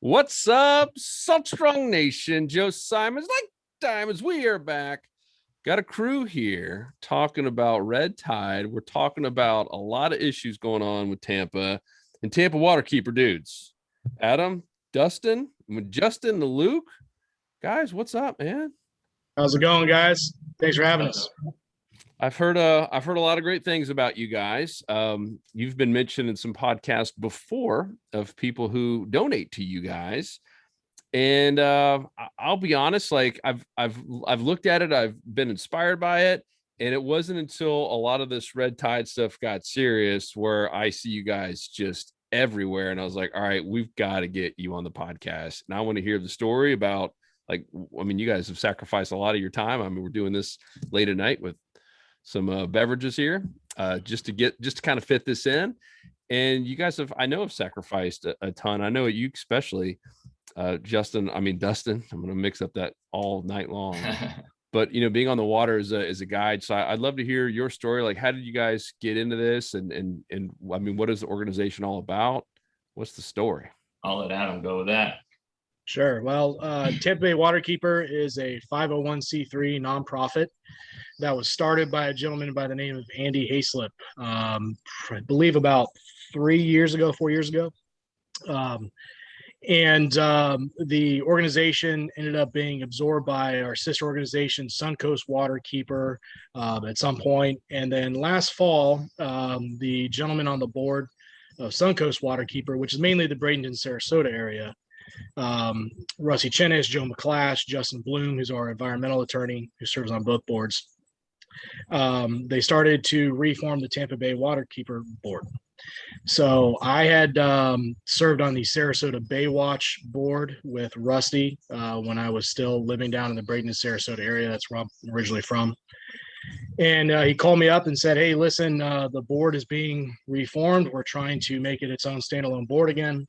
What's up, Salt Strong Nation? Joe Simons, like diamonds. We are back. Got a crew here talking about red tide. We're talking about a lot of issues going on with Tampa and Tampa Waterkeeper dudes. Adam, Dustin, Justin, the Luke. Guys, what's up, man? How's it going, guys? Thanks for having us. I've heard a lot of great things about you guys. You've been mentioned in some podcasts before of people who donate to you guys, and I'll be honest, like I've looked at it, I've been inspired by it, and it wasn't until a lot of this red tide stuff got serious where I see you guys just everywhere, and I was like, all right, we've got to get you on the podcast, and I want to hear the story about, like, I mean, you guys have sacrificed a lot of your time. I mean, we're doing this late at night with some beverages here just to kind of fit this in, and you guys have sacrificed a ton. I know you especially, Dustin, I'm gonna mix up that all night long. But being on the water is a guide, so I'd love to hear your story. Like, how did you guys get into this, and I mean, what is the organization all about? What's the story? I'll let Adam go with that. Sure. Well, Tampa Bay Waterkeeper is a 501c3 nonprofit that was started by a gentleman by the name of Andy Hayslip, I believe about 4 years ago. The organization ended up being absorbed by our sister organization, Suncoast Waterkeeper, at some point. And then last fall, the gentleman on the board of Suncoast Waterkeeper, which is mainly the Bradenton, Sarasota area, Rusty Chinnis, Joe McClash, Justin Bloom, who's our environmental attorney, who serves on both boards. They started to reform the Tampa Bay Waterkeeper board. So I had served on the Sarasota Baywatch board with Rusty when I was still living down in the Bradenton, Sarasota area. That's where I'm originally from. And he called me up and said, hey, listen, the board is being reformed. We're trying to make it its own standalone board again.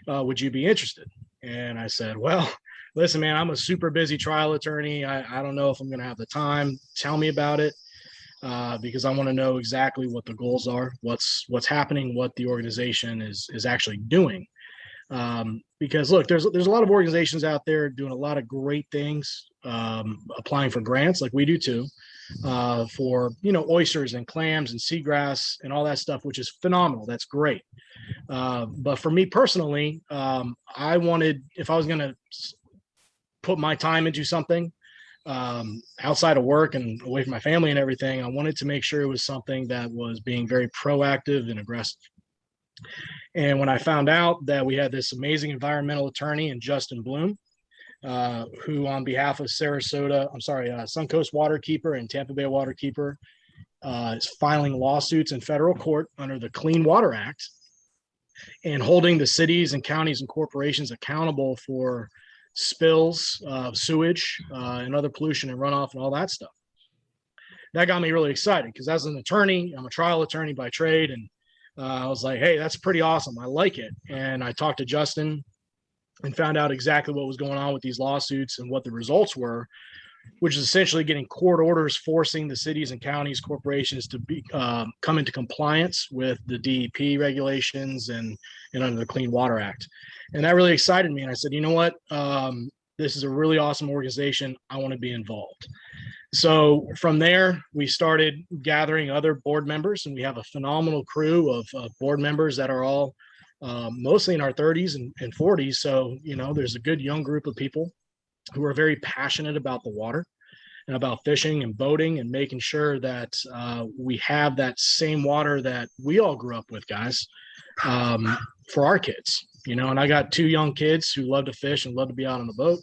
Would you be interested? And I said, well, listen, man, I'm a super busy trial attorney. I don't know if I'm going to have the time. Tell me about it, because I want to know exactly what the goals are, what's happening, what the organization is actually doing. Because look, there's a lot of organizations out there doing a lot of great things, applying for grants like we do too, for oysters and clams and seagrass and all that stuff, which is phenomenal. That's great. But for me personally, I wanted, if I was going to put my time into something outside of work and away from my family and everything, I wanted to make sure it was something that was being very proactive and aggressive. And when I found out that we had this amazing environmental attorney in Justin Bloom, who on behalf of Suncoast Waterkeeper and Tampa Bay Waterkeeper is filing lawsuits in federal court under the Clean Water Act and holding the cities and counties and corporations accountable for spills, sewage, and other pollution and runoff and all that stuff. That got me really excited because as an attorney, I'm a trial attorney by trade, and I was like, hey, that's pretty awesome. I like it. And I talked to Justin and found out exactly what was going on with these lawsuits and what the results were, which is essentially getting court orders forcing the cities and counties, corporations to come into compliance with the DEP regulations and under the Clean Water Act. And that really excited me. And I said, you know what? This is a really awesome organization. I want to be involved. So from there, we started gathering other board members, and we have a phenomenal crew of board members that are all mostly in our 30s and 40s. So, there's a good young group of people who are very passionate about the water and about fishing and boating and making sure that we have that same water that we all grew up with, guys, for our kids. And I got 2 young kids who love to fish and love to be out on the boat.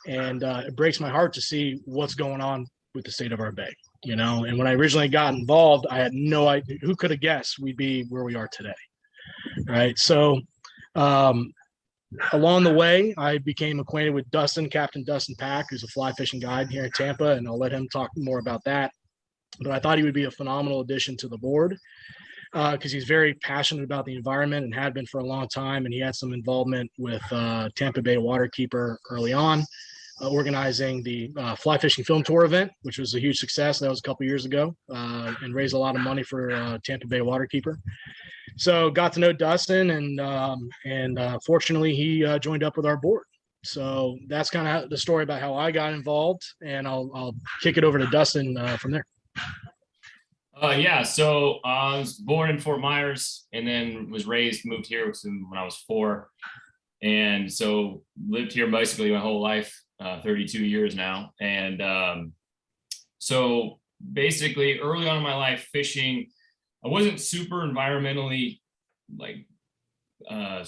And it breaks my heart to see what's going on with the state of our bay, and when I originally got involved, I had no idea. Who could have guessed we'd be where we are today? Right. So along the way, I became acquainted with Captain Dustin Pack, who's a fly fishing guide here in Tampa, and I'll let him talk more about that. But I thought he would be a phenomenal addition to the board because he's very passionate about the environment and had been for a long time. And he had some involvement with Tampa Bay Waterkeeper early on, organizing the fly fishing film tour event, which was a huge success. That was a couple years ago, and raised a lot of money for Tampa Bay Waterkeeper. So got to know Dustin, and fortunately he joined up with our board. So that's kind of the story about how I got involved, and I'll kick it over to Dustin from there. Yeah, so I was born in Fort Myers and then was moved here when I was 4. And so lived here basically my whole life, 32 years now. And so basically early on in my life, fishing, I wasn't super environmentally like not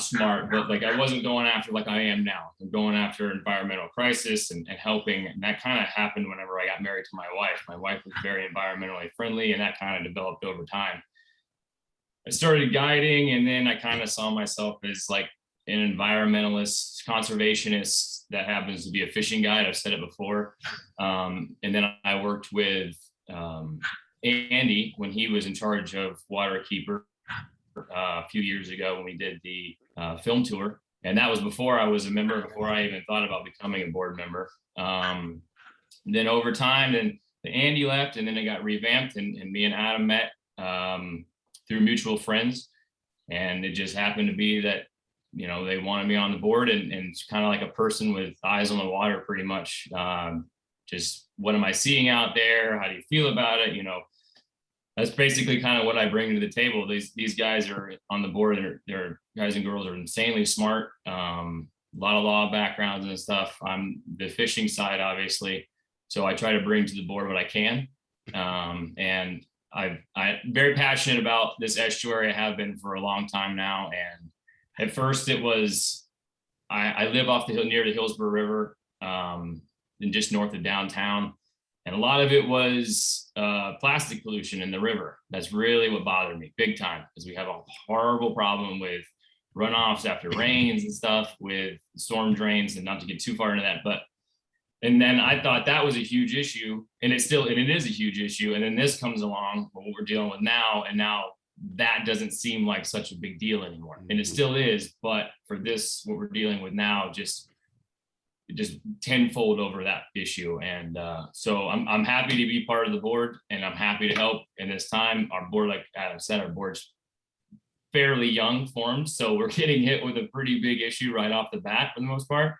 smart, but like I wasn't going after like I am now. I'm going after environmental crisis and helping. And that kind of happened whenever I got married to my wife. My wife was very environmentally friendly, and that kind of developed over time. I started guiding, and then I kind of saw myself as like an environmentalist, conservationist that happens to be a fishing guide. I've said it before. And then I worked with Andy when he was in charge of Waterkeeper a few years ago when we did the film tour. And that was before I was a member, before I even thought about becoming a board member. Then over time, then Andy left, and then it got revamped, and me and Adam met through mutual friends. And it just happened to be that, you know, they wanted me on the board, and it's kind of like a person with eyes on the water, pretty much. Just what am I seeing out there? How do you feel about it? You know, that's basically kind of what I bring to the table. These guys are on the board. They're guys and girls are insanely smart. A lot of law backgrounds and stuff. I'm the fishing side, obviously. So I try to bring to the board what I can. And I'm very passionate about this estuary. I have been for a long time now. And at first it was, I live off the hill near the Hillsborough River, and just north of downtown. And a lot of it was plastic pollution in the river. That's really what bothered me big time, because we have a horrible problem with runoffs after rains and stuff, with storm drains, and not to get too far into that. And then I thought that was a huge issue, and it is a huge issue. And then this comes along, what we're dealing with now, and now that doesn't seem like such a big deal anymore. And it still is, but for this, what we're dealing with now, just tenfold over that issue. And so I'm happy to be part of the board, and I'm happy to help in this time. Our board, like Adam said, our board's fairly young formed, so we're getting hit with a pretty big issue right off the bat for the most part.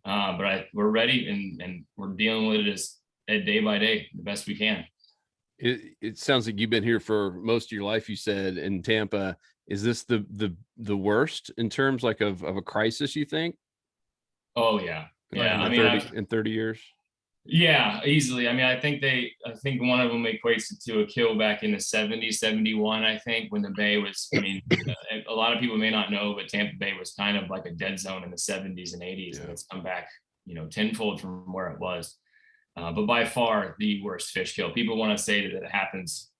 But we're ready, and we're dealing with it as day by day, the best we can. It sounds like you've been here for most of your life, you said, in Tampa. Is this the worst in terms like of a crisis, you think? Oh yeah. Yeah, I mean, in 30 years. Yeah, easily. I mean, I think one of them equates it to a kill back in the 70s, 71, I think, when the Bay was, I mean, a lot of people may not know, but Tampa Bay was kind of like a dead zone in the 70s and 80s. Yeah. And it's come back, you know, tenfold from where it was. But by far the worst fish kill. People want to say that it happens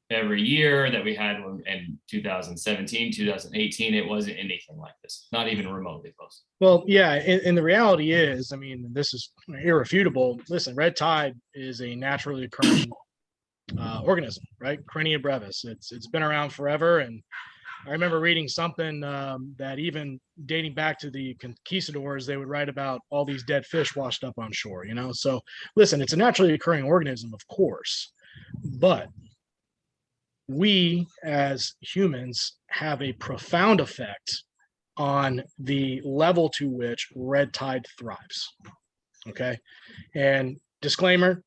every year, that we had one in 2017, 2018. It wasn't anything like this, not even remotely close. Well, yeah, and the reality is, I mean, this is irrefutable. Listen, red tide is a naturally occurring organism, right? Crania brevis. It's been around forever, and I remember reading something that even dating back to the conquistadors, they would write about all these dead fish washed up on shore. You know, so listen, it's a naturally occurring organism, of course, but we as humans have a profound effect on the level to which red tide thrives. Okay. And disclaimer,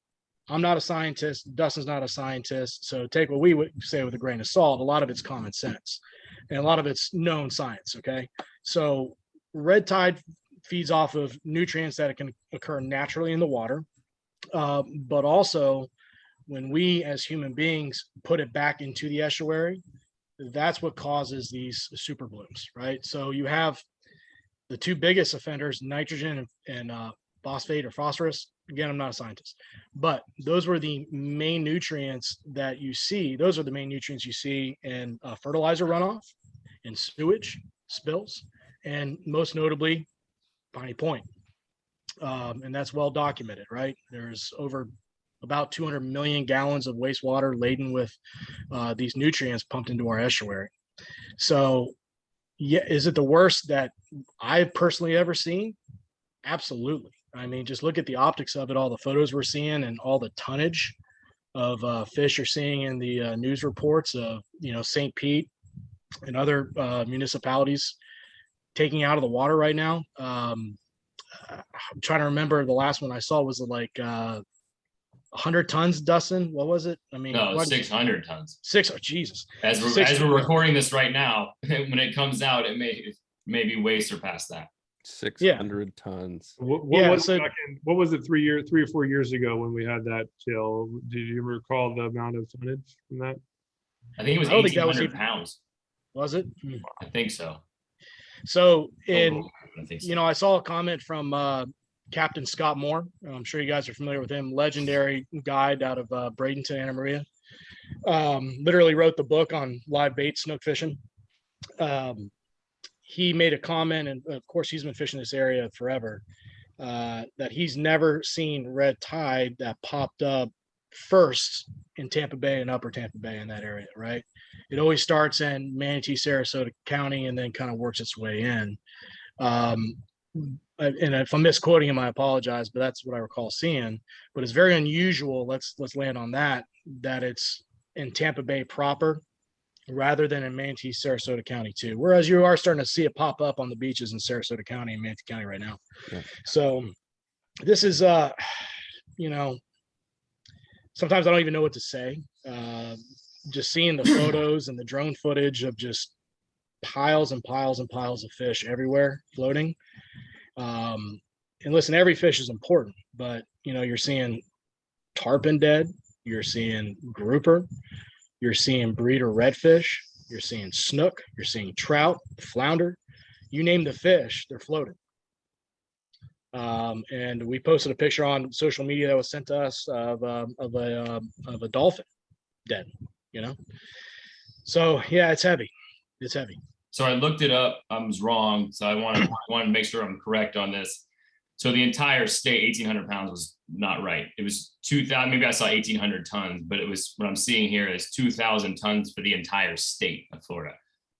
I'm not a scientist. Dustin's not a scientist. So take what we would say with a grain of salt. A lot of it's common sense, and a lot of it's known science. Okay. So red tide feeds off of nutrients that can occur naturally in the water. But also, when we as human beings put it back into the estuary, that's what causes these super blooms, right? So you have the two biggest offenders, nitrogen and phosphate or phosphorus. Again, I'm not a scientist, but those were the main nutrients that you see. Those are the main nutrients you see in fertilizer runoff, in sewage spills, and most notably, Piney Point. And that's well documented, right? There's over about 200 million gallons of wastewater laden with these nutrients pumped into our estuary. So, yeah, is it the worst that I've personally ever seen? Absolutely. I mean, just look at the optics of it, all the photos we're seeing, and all the tonnage of fish you're seeing in the news reports of, St. Pete and other municipalities taking out of the water right now. I'm trying to remember, the last one I saw was like 100 tons, Dustin. What was it? I mean, no, 600 tons. Oh, Jesus. As we're recording this right now, when it comes out, it may be way surpass that. 600 tons. What was it 3 or 4 years ago when we had that chill? Do you recall the amount of tonnage from that? I think it was 1,800 pounds. Was it? I think so. So, I saw a comment from Captain Scott Moore. I'm sure you guys are familiar with him. Legendary guide out of Bradenton, Anna Maria. Literally wrote the book on live bait snook fishing. He made a comment, and of course he's been fishing this area forever, that he's never seen red tide that popped up first in Tampa Bay and Upper Tampa Bay in that area, right? It always starts in Manatee, Sarasota County, and then kind of works its way in. And if I'm misquoting him, I apologize, but that's what I recall seeing. But it's very unusual. Let's land on that it's in Tampa Bay proper, rather than in Manatee, Sarasota County too. Whereas you are starting to see it pop up on the beaches in Sarasota County and Manatee County right now. Yeah. So this is, sometimes I don't even know what to say. Just seeing the photos and the drone footage of just piles and piles and piles of fish everywhere floating. And listen, every fish is important, but you're seeing tarpon dead, you're seeing grouper, you're seeing breeder redfish, you're seeing snook, you're seeing trout, flounder, you name the fish, they're floating. And we posted a picture on social media that was sent to us of a dolphin dead, So yeah, it's heavy. It's heavy. So I looked it up. I was wrong. So I want to make sure I'm correct on this. So the entire state, 1,800 pounds was not right. It was 2,000. Maybe I saw 1,800 tons, but it was, what I'm seeing here is 2,000 tons for the entire state of Florida.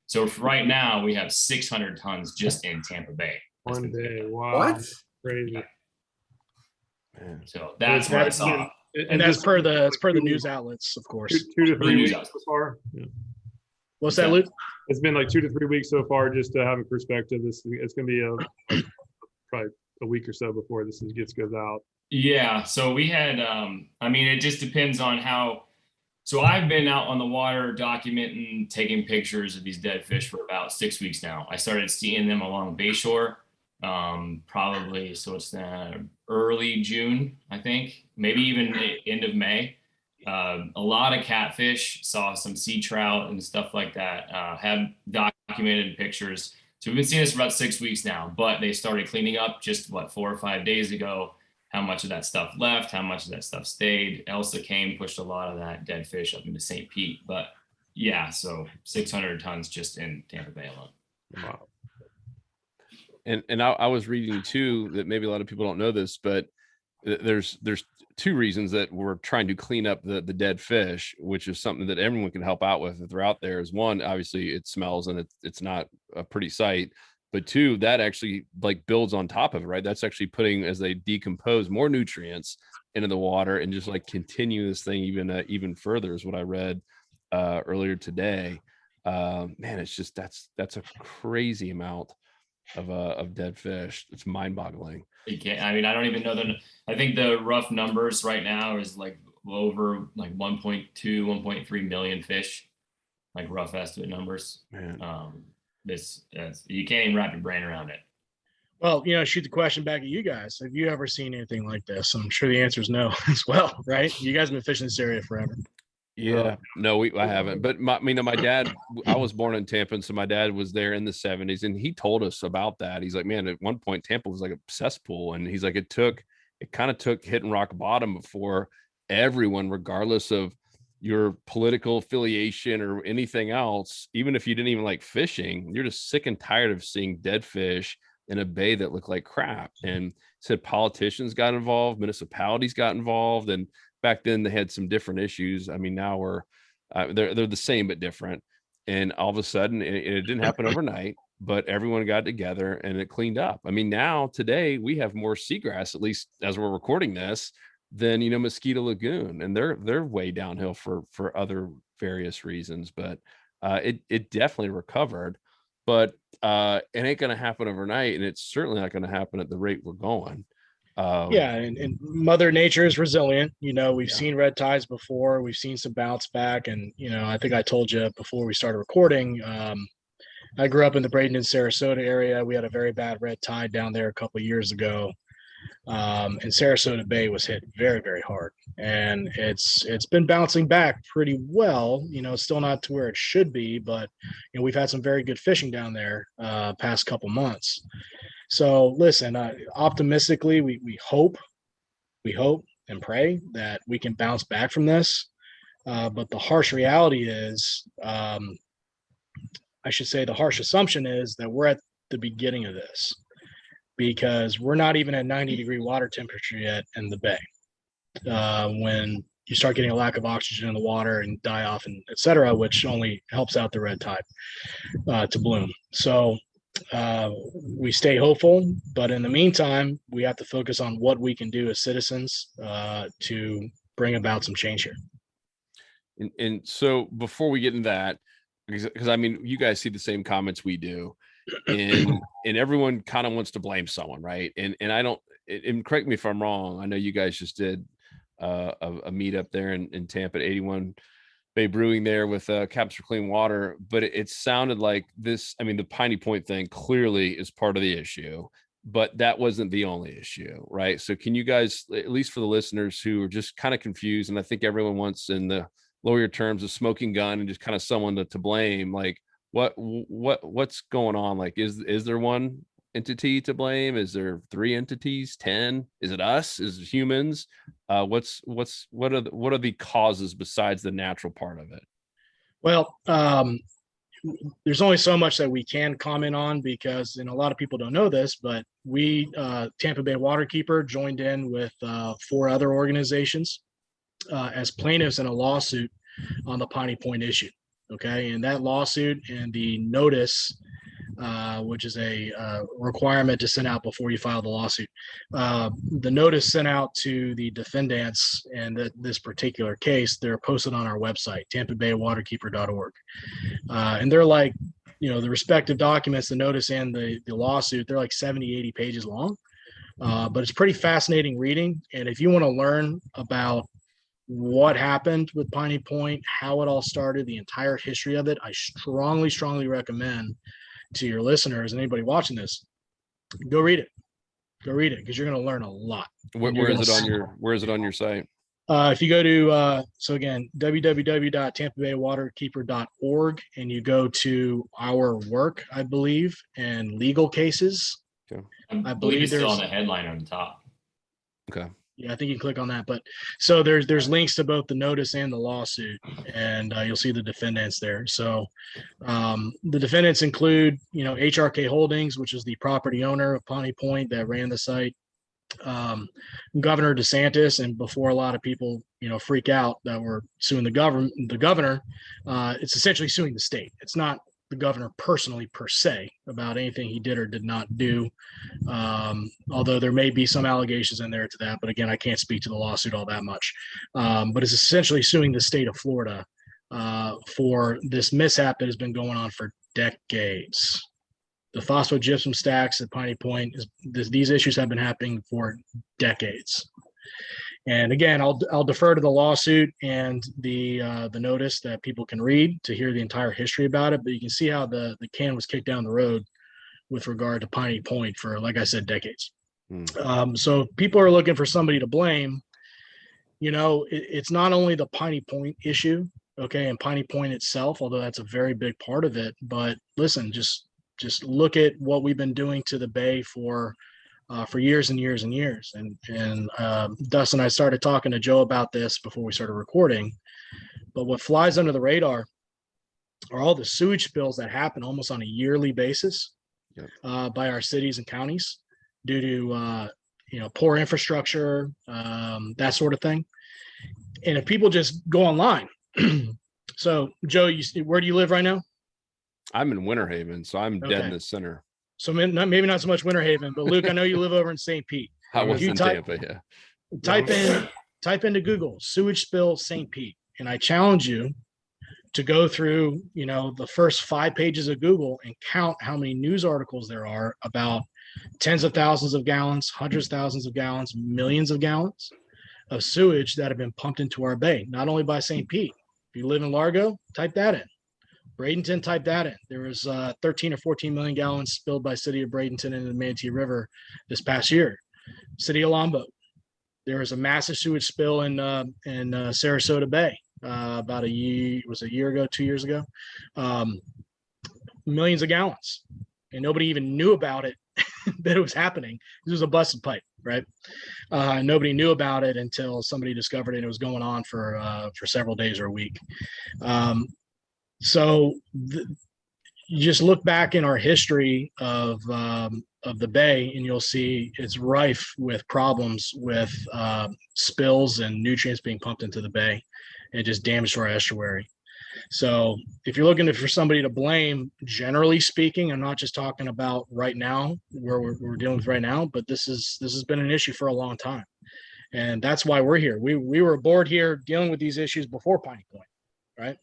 So right now we have 600 tons just in Tampa Bay. One day. Wow. What? Crazy. Man. So that's what I saw. And that's per the news outlets, of course. 2 to 3 weeks outlets. so far. Yeah. What's that, Luke? It's been like 2 to 3 weeks so far. Just to have a perspective, it's going to be probably a week or so before this goes out. Yeah. So we had, it just depends on how. So I've been out on the water documenting, taking pictures of these dead fish for about 6 weeks now. I started seeing them along Bayshore, probably, so it's early June, I think, maybe even end of May. A lot of catfish, saw some sea trout and stuff like that, have documented pictures. So we've been seeing this for about 6 weeks now, but they started cleaning up just 4 or 5 days ago. How much of that stuff left, how much of that stuff stayed. Elsa came, pushed a lot of that dead fish up into St. Pete. But yeah, so 600 tons just in Tampa Bay alone. Wow. And I was reading too that maybe a lot of people don't know this, but there's 2 reasons that we're trying to clean up the dead fish, which is something that everyone can help out with if they're out there. Is one, obviously it smells and it's not a pretty sight, but 2, that actually like builds on top of it, right? That's actually putting, as they decompose, more nutrients into the water and just like continue this thing even further, is what I read earlier today. Man, it's just that's a crazy amount of dead fish. It's mind-boggling. You can't, I don't even know I think the rough numbers right now is like over like 1.2, 1.3 million fish, like rough estimate numbers. Man. You can't even wrap your brain around it. Well, shoot the question back at you guys. Have you ever seen anything like this? I'm sure the answer is no as well, right? You guys have been fishing this area forever. Yeah, no, I haven't. But my dad, I was born in Tampa, and so my dad was there in the 70s, and he told us about that. He's like, man, at one point Tampa was like a cesspool, and he's like, it kind of took hitting rock bottom before everyone, regardless of your political affiliation or anything else, even if you didn't even like fishing, you're just sick and tired of seeing dead fish in a bay that looked like crap. And said politicians got involved, municipalities got involved, and back then they had some different issues. Now they're the same but different. And all of a sudden, it didn't happen overnight, but everyone got together and it cleaned up. Now today we have more seagrass, at least as we're recording this, than, Mosquito Lagoon, and they're way downhill for other various reasons. But it definitely recovered, but it ain't going to happen overnight, and it's certainly not going to happen at the rate we're going. Yeah, and Mother Nature is resilient. We've seen red tides before. We've seen some bounce back, and I think I told you before we started recording. I grew up in the Bradenton, Sarasota area. We had a very bad red tide down there a couple of years ago, and Sarasota Bay was hit very, very hard. And it's been bouncing back pretty well. Still not to where it should be, but we've had some very good fishing down there past couple months. So listen, optimistically, we hope and pray that we can bounce back from this. But the harsh reality is, I should say the harsh assumption is that we're at the beginning of this, because we're not even at 90-degree water temperature yet in the bay. When you start getting a lack of oxygen in the water and die off, and et cetera, which only helps out the red tide to bloom. So we stay hopeful, but in the meantime, we have to focus on what we can do as citizens to bring about some change here. And so before we get into that, because I mean, you guys see the same comments we do, and everyone kind of wants to blame someone, right? And I don't, and correct me if I'm wrong. I know you guys just did a meetup there in Tampa at 81 Bay Brewing there with Caps for Clean Water, but it sounded like this. I mean, the Piney Point thing clearly is part of the issue, but that wasn't the only issue, right? So can you guys, at least for the listeners who are just kind of confused, and I think everyone wants, in the lawyer terms, a smoking gun and just kind of someone to blame, like what's going on? Like, is there one entity to blame? Is there 3 entities, 10? Is it us? Is it humans? What are the causes besides the natural part of it? Well, there's only so much that we can comment on, because, and a lot of people don't know this, but we, Tampa Bay Waterkeeper, joined in with 4 other organizations as plaintiffs in a lawsuit on the Piney Point issue. Okay, and that lawsuit and the notice, which is a requirement to send out before you file the lawsuit. The notice sent out to the defendants in this particular case, they're posted on our website, tampabay and they're like, the respective documents, the notice and the lawsuit, they're like 70, 80 pages long. But it's pretty fascinating reading. And if you want to learn about what happened with Piney Point, how it all started, the entire history of it, I strongly, strongly recommend to your listeners and anybody watching this, go read it, because you're going to learn a lot. Where is it on your site? If you go to so again, www.tampabay waterkeeper.org, and you go to our work, I believe, and legal cases. Okay. I believe it's still on the headline on the top. Okay. Yeah, I think you can click on that. But so there's links to both the notice and the lawsuit, and you'll see the defendants there. So the defendants include, HRK Holdings, which is the property owner of Piney Point that ran the site, Governor DeSantis, and before a lot of people, freak out that we're suing the governor, it's essentially suing the state. It's not the governor personally per se about anything he did or did not do. Although there may be some allegations in there to that, but again, I can't speak to the lawsuit all that much. But it's essentially suing the state of Florida for this mishap that has been going on for decades. The phosphogypsum stacks at Piney Point, these issues have been happening for decades. And again, I'll defer to the lawsuit and the notice that people can read to hear the entire history about it. But you can see how the can was kicked down the road with regard to Piney Point for, like I said, decades. So if people are looking for somebody to blame, it's not only the Piney Point issue, okay, and Piney Point itself, although that's a very big part of it. But listen, just look at what we've been doing to the bay for years and years and years. And Dustin, I started talking to Joe about this before we started recording, but what flies under the radar are all the sewage spills that happen almost on a yearly basis by our cities and counties due to, poor infrastructure, that sort of thing. And if people just go online, so Joe, where do you live right now? I'm in Winter Haven, so I'm dead in the center. So maybe not so much Winter Haven, but Luke, I know you live over in St. Pete. I was in Tampa, yeah. Type in type into Google sewage spill St. Pete, and I challenge you to go through, the first 5 pages of Google and count how many news articles there are about tens of thousands of gallons, hundreds of thousands of gallons, millions of gallons of sewage that have been pumped into our bay, not only by St. Pete. If you live in Largo, type that in. Bradenton, type that in. There was 13 or 14 million gallons spilled by city of Bradenton into the Manatee River this past year. City of Lombo, there was a massive sewage spill in Sarasota Bay about a year, was it a year ago, 2 years ago, millions of gallons, and nobody even knew about it that it was happening. This was a busted pipe, right? Nobody knew about it until somebody discovered it. It was going on for several days or a week. You just look back in our history of the bay, and you'll see it's rife with problems with spills and nutrients being pumped into the bay and just damage to our estuary. So if you're looking for somebody to blame, generally speaking, I'm not just talking about right now, where we're dealing with right now, but this has been an issue for a long time. And that's why we're here. We were aboard here dealing with these issues before Piney Point, right?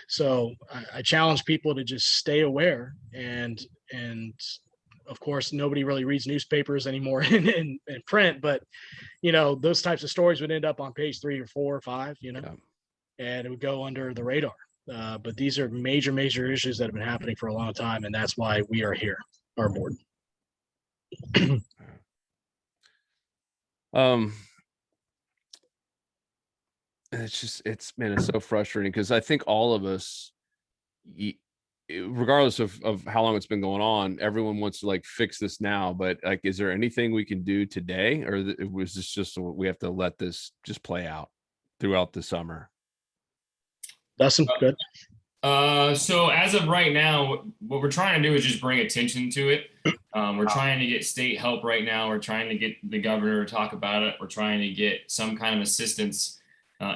So I challenge people to just stay aware, and of course nobody really reads newspapers anymore in print, but those types of stories would end up on page 3 or 4 or 5, and it would go under the radar. But these are major issues that have been happening for a long time, and that's why we are here, our board. It's so frustrating, because I think all of us, regardless of how long it's been going on, everyone wants to fix this now. But is there anything we can do today, or was this just we have to let this just play out throughout the summer? Dustin, good. So as of right now, what we're trying to do is just bring attention to it. We're trying to get state help right now. We're trying to get the governor to talk about it. We're trying to get some kind of assistance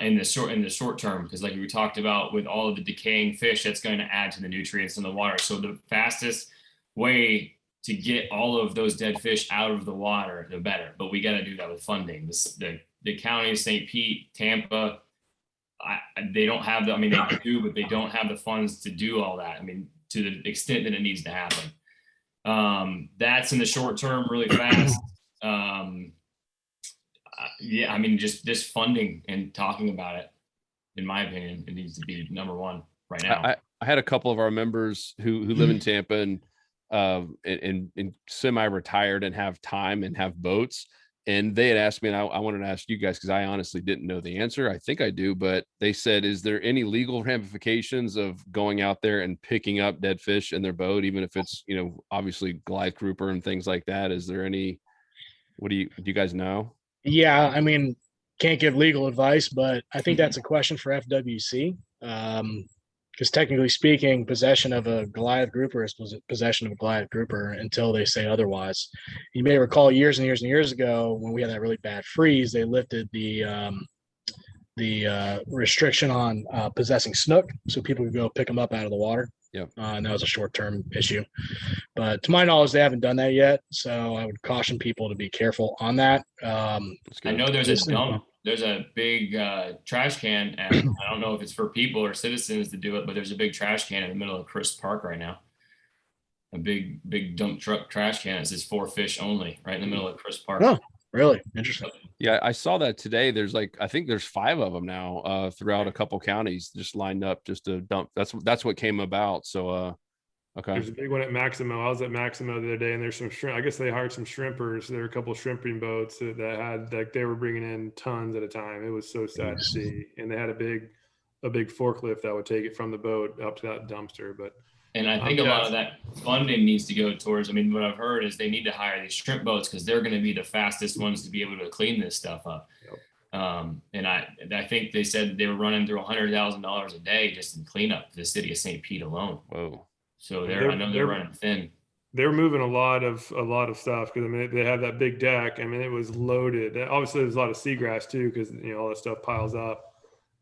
in the short term, because like we talked about, with all of the decaying fish, that's going to add to the nutrients in the water. So the fastest way to get all of those dead fish out of the water, the better. But we got to do that with funding. The county of St. Pete, Tampa, they don't have they do, but they don't have the funds to do all that. To the extent that it needs to happen. That's in the short term, really fast. Just funding and talking about it, in my opinion, it needs to be number one right now. I had a couple of our members who live in Tampa and semi-retired and have time and have boats. And they had asked me, and I wanted to ask you guys, because I honestly didn't know the answer. I think I do, but they said, is there any legal ramifications of going out there and picking up dead fish in their boat, even if it's, obviously Goliath grouper and things like that? Is there any, do you guys know? Yeah, can't give legal advice, but I think that's a question for FWC. Because technically speaking, possession of a Goliath grouper is possession of a Goliath grouper until they say otherwise. You may recall years and years and years ago, when we had that really bad freeze, they lifted the restriction on possessing snook, so people could go pick them up out of the water. Yeah, and that was a short-term issue. But to my knowledge, they haven't done that yet, so I would caution people to be careful on that. I know there's a dump. There's a big trash can, and I don't know if it's for people or citizens to do it, but there's a big trash can in the middle of Chris Park right now. A big dump truck trash can. It says for fish only, right in the middle of Chris Park. Oh, really? Interesting. Yeah, I saw that today. There's I think there's 5 of them now throughout a couple counties, just lined up just to dump. That's what came about. So okay. There's a big one at Maximo. I was at Maximo the other day, and there's some shrimp. I guess they hired some shrimpers. There were a couple of shrimping boats that had they were bringing in tons at a time. It was so sad to see. And they had a big forklift that would take it from the boat up to that dumpster. And I think a lot of that funding needs to go towards, what I've heard is they need to hire these shrimp boats, because they're going to be the fastest ones to be able to clean this stuff up. Yep. And I think they said they were running through $100,000 a day just in cleanup for the city of St. Pete alone. Whoa. So I know they're running thin. They're moving a lot of stuff, because they have that big deck. It was loaded. Obviously, there's a lot of seagrass too, because all that stuff piles up.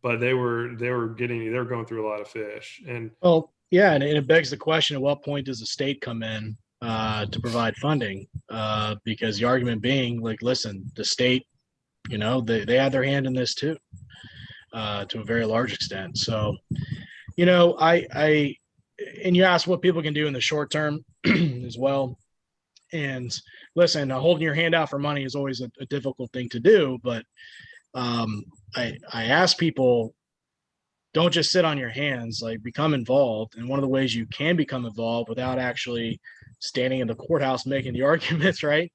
But they were going through a lot of fish. And well, yeah, and it begs the question: at what point does the state come in to provide funding? Because the argument being, listen, the state they had their hand in this too, to a very large extent. So, and you asked what people can do in the short term as well. And listen, holding your hand out for money is always a difficult thing to do, but I ask people, don't just sit on your hands, like become involved. And one of the ways you can become involved without actually standing in the courthouse making the arguments, right,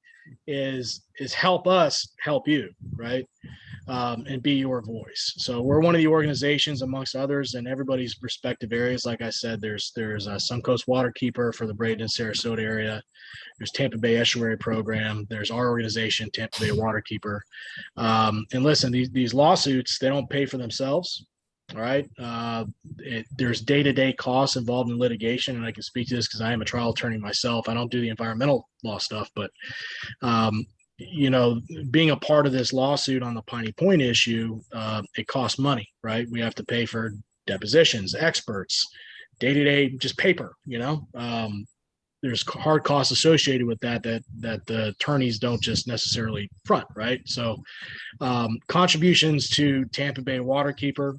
is help us help you, right, and be your voice. So we're one of the organizations amongst others in everybody's respective areas. Like I said, there's Suncoast Waterkeeper for the Braden and Sarasota area. There's Tampa Bay Estuary Program. There's our organization, Tampa Bay Waterkeeper. And listen, these lawsuits, they don't pay for themselves. All right. There's day-to-day costs involved in litigation. And I can speak to this because I am a trial attorney myself. I don't do the environmental law stuff, but, being a part of this lawsuit on the Piney Point issue, it costs money, right? We have to pay for depositions, experts, day-to-day, just paper, there's hard costs associated with that the attorneys don't just necessarily front, right? So contributions to Tampa Bay Waterkeeper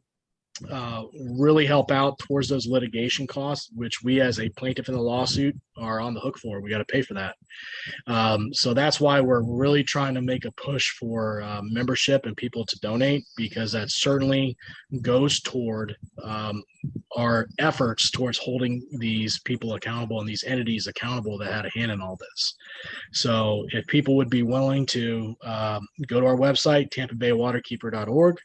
really help out towards those litigation costs, which we as a plaintiff in the lawsuit are on the hook for. We got to pay for that. So that's why we're really trying to make a push for membership and people to donate, because that certainly goes toward our efforts towards holding these people accountable and these entities accountable that had a hand in all this. So if people would be willing to go to our website, tampabaywaterkeeper.org,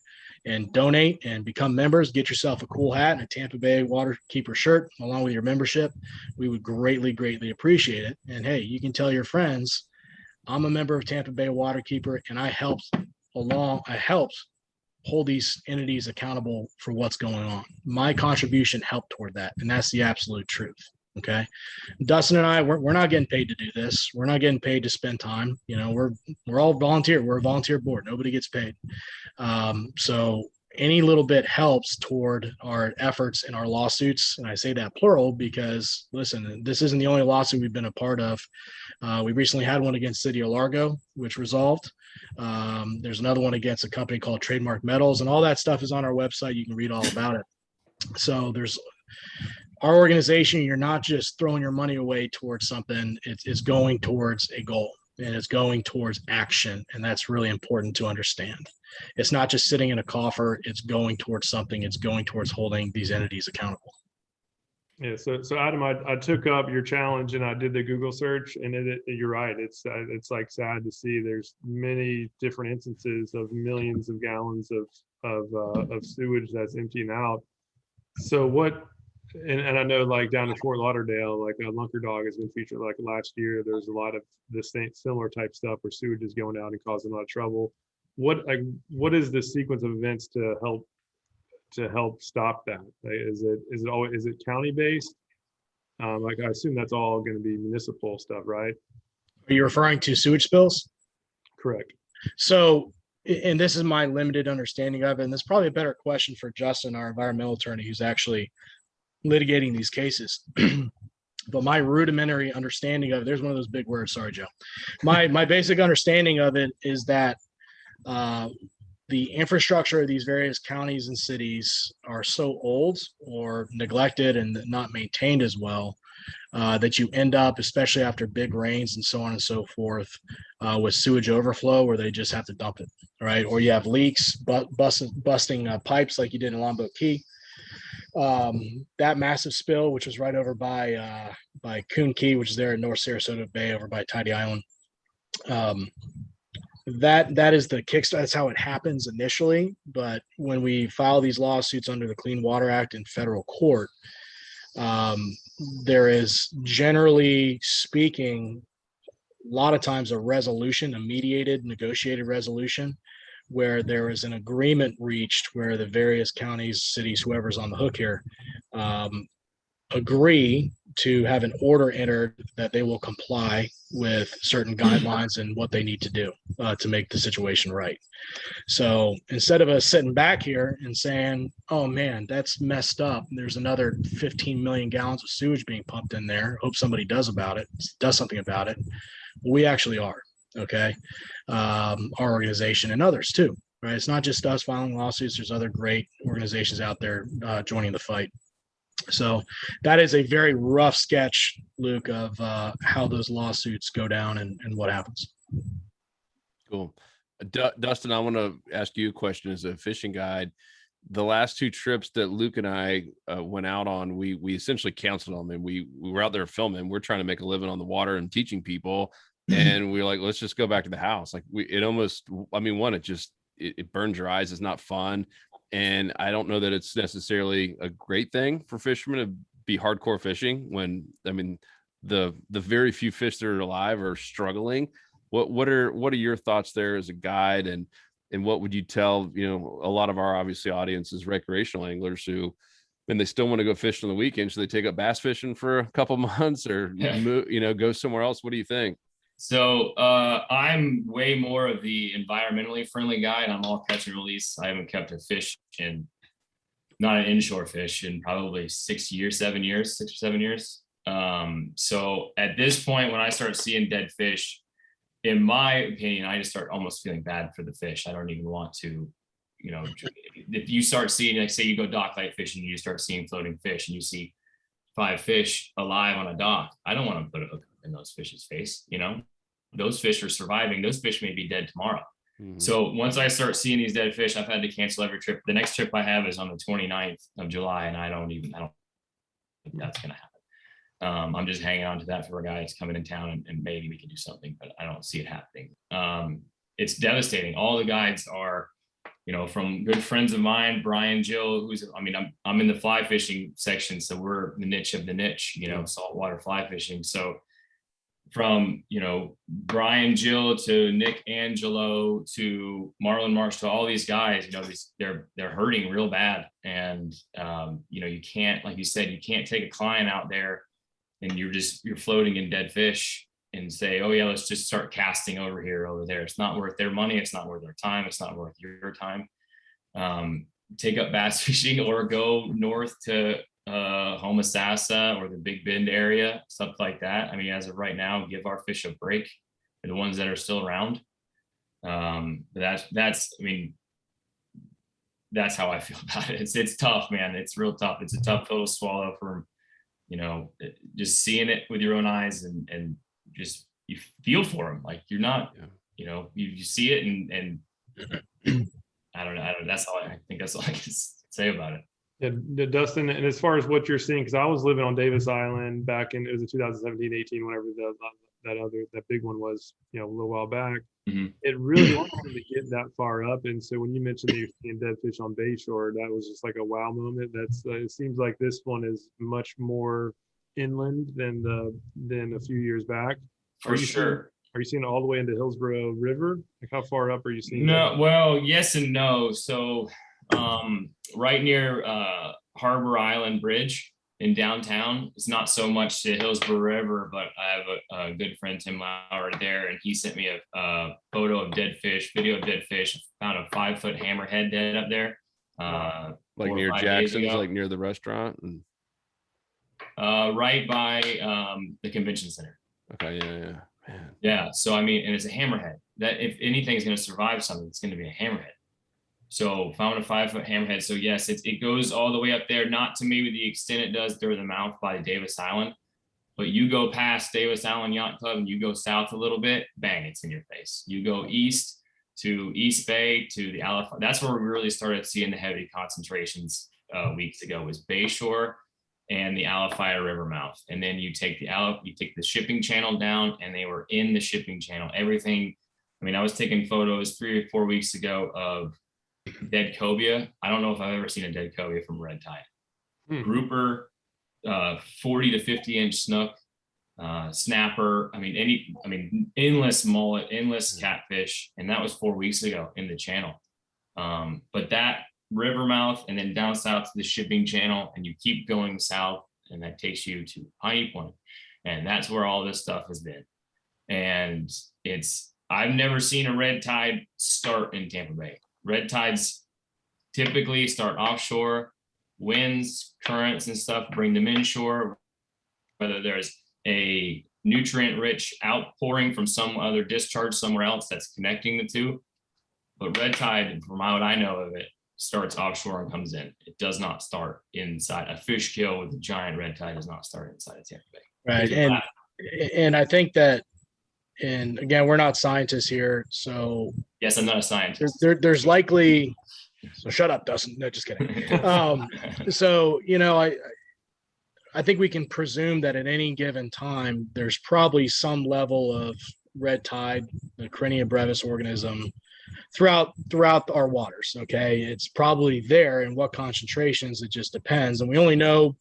and donate and become members, get yourself a cool hat and a Tampa Bay Waterkeeper shirt along with your membership, we would greatly, greatly appreciate it. And hey, you can tell your friends, I'm a member of Tampa Bay Waterkeeper, and I helped hold these entities accountable for what's going on. My contribution helped toward that, and that's the absolute truth. Okay. Dustin and I, we're not getting paid to do this. We're not getting paid to spend time. We're all volunteer. We're a volunteer board. Nobody gets paid. So any little bit helps toward our efforts in our lawsuits. And I say that plural because, listen, this isn't the only lawsuit we've been a part of. We recently had one against City of Largo, which resolved. There's another one against a company called Trademark Metals, and all that stuff is on our website. You can read all about it. So there's our organization. You're not just throwing your money away towards something. It's going towards a goal, and it's going towards action. And that's really important to understand. It's not just sitting in a coffer. It's going towards something. It's going towards holding these entities accountable. Yeah. So Adam, I took up your challenge and I did the Google search, and you're right. It's like sad to see there's many different instances of millions of gallons of sewage that's emptying out. So what, and I know like down in Fort Lauderdale, like a Lunker Dog has been featured like last year. There's a lot of the same similar type stuff where sewage is going out and causing a lot of trouble. What is the sequence of events to help stop that? Like, is it county based? Like I assume that's all going to be municipal stuff, right? Are you referring to sewage spills? Correct. So, and this is my limited understanding of it, and that's probably a better question for Justin, our environmental attorney, who's actually litigating these cases. But my rudimentary understanding of it, there's one of those big words, sorry, Joe. My basic understanding of it is that the infrastructure of these various counties and cities are so old or neglected and not maintained as well that you end up, especially after big rains and so on and so forth, with sewage overflow where they just have to dump it, right? Or you have leaks, busting pipes like you did in Longboat Key. That massive spill, which was right over by Coon Key, which is there in North Sarasota Bay over by Tidy Island. That is the kickstart. That's how it happens initially. But when we file these lawsuits under the Clean Water Act in federal court, there is, generally speaking, a lot of times a resolution, a mediated, negotiated resolution, where there is an agreement reached where the various counties, cities, whoever's on the hook here, agree to have an order entered that they will comply with certain guidelines and what they need to do to make the situation right. So instead of us sitting back here and saying, oh man, that's messed up, there's another 15 million gallons of sewage being pumped in there, hope somebody does something about it, we actually are. Okay. Our organization and others too, right? It's not just us filing lawsuits. There's other great organizations out there joining the fight. So that is a very rough sketch, Luke, of how those lawsuits go down and what happens. Cool. Dustin, I want to ask you a question as a fishing guide. The last 2 trips that Luke and I went out on, we essentially canceled them, and we were out there filming. We're trying to make a living on the water and teaching people. And we were like, let's just go back to the house. Like it burns your eyes. It's not fun. And I don't know that it's necessarily a great thing for fishermen to be hardcore fishing when, the very few fish that are alive are struggling. What are your thoughts there as a guide, and what would you tell, a lot of our obviously audience is recreational anglers who, and they still want to go fish on the weekend. So they take up bass fishing for a couple months or, go somewhere else. What do you think? So I'm way more of the environmentally friendly guy, and I'm all catch and release. I haven't kept a fish not an inshore fish in probably 6 or 7 years. So at this point, when I start seeing dead fish, in my opinion, I just start almost feeling bad for the fish. I don't even want to, if you start seeing, like, say you go dock light fishing, you start seeing floating fish and you see 5 fish alive on a dock. I don't want to put a hook in those fish's face. Those fish are surviving. Those fish may be dead tomorrow. Mm-hmm. So once I start seeing these dead fish, I've had to cancel every trip. The next trip I have is on the 29th of July, and I don't think that's going to happen. I'm just hanging on to that for a guy that's coming in town, and maybe we can do something, but I don't see it happening. It's devastating. All the guides are, from good friends of mine, Brian, Jill, I'm in the fly fishing section. So we're the niche of the niche, saltwater fly fishing. So from, Brian, Jill to Nick, Angelo to Marlon Marsh to all these guys, they're hurting real bad. And, you can't, like you said, you can't take a client out there and you're floating in dead fish and say, oh yeah, let's just start casting over here, over there. It's not worth their money. It's not worth their time. It's not worth your time. Take up bass fishing or go north to Homosassa or the Big Bend area, stuff like that. As of right now, give our fish a break for the ones that are still around. That's how I feel about it. It's tough, man. It's real tough. It's a tough pill to swallow for, just seeing it with your own eyes and just you feel for them. Like you're not, you see it and I don't know. That's all I think. That's all I can say about it. Yeah, Dustin, and as far as what you're seeing, because I was living on Davis Island back in, it was in 2017-18, whenever that big one was, a little while back. Mm-hmm. It really wasn't to get that far up, and so when you mentioned that you're seeing dead fish on Bayshore, that was just like a wow moment. That's it seems like this one is much more inland than a few years back. For sure. Are you seeing it all the way into Hillsborough River? Like how far up are you seeing? No, well, yes and no. So right near Harbor Island Bridge in downtown, it's not so much the Hillsborough River, but I have a good friend, Tim Lauer, there, and he sent me a video of dead fish. Found a 5-foot hammerhead dead up there. Like near Jackson's, like near the restaurant? Right by the convention center. Okay, yeah. Man. Yeah, so and it's a hammerhead. That if anything is going to survive something, it's going to be a hammerhead. So found a 5-foot hammerhead. So yes, it goes all the way up there, not to maybe the extent it does through the mouth by Davis Island, but you go past Davis Island Yacht Club and you go south a little bit, bang, it's in your face. You go east to East Bay to the Alpha. That's where we really started seeing the heavy concentrations weeks ago, was Bayshore and the Alafaya River mouth. And then you take the shipping channel down, and they were in the shipping channel. Everything. I was taking photos 3 or 4 weeks ago of dead cobia. I don't know if I've ever seen a dead cobia from red tide. Grouper, 40 to 50 inch snook, snapper. Endless mullet, endless catfish. And that was 4 weeks ago in the channel. But that river mouth and then down south to the shipping channel, and you keep going south, and that takes you to Piney Point. And that's where all this stuff has been. And I've never seen a red tide start in Tampa Bay. Red tides typically start offshore. Winds, currents and stuff bring them inshore. Whether there's a nutrient rich outpouring from some other discharge somewhere else that's connecting the two. But red tide, from what I know of it, starts offshore and comes in. It does not start inside. A fish kill with a giant red tide does not start inside of Tampa Bay. Right. And I think that, and again, we're not scientists here, so yes, I'm not a scientist. There's likely, so shut up, Dustin. No, just kidding. So, I think we can presume that at any given time, there's probably some level of red tide, the Carinia brevis organism, throughout our waters. Okay, it's probably there. In what concentrations, it just depends, and we only know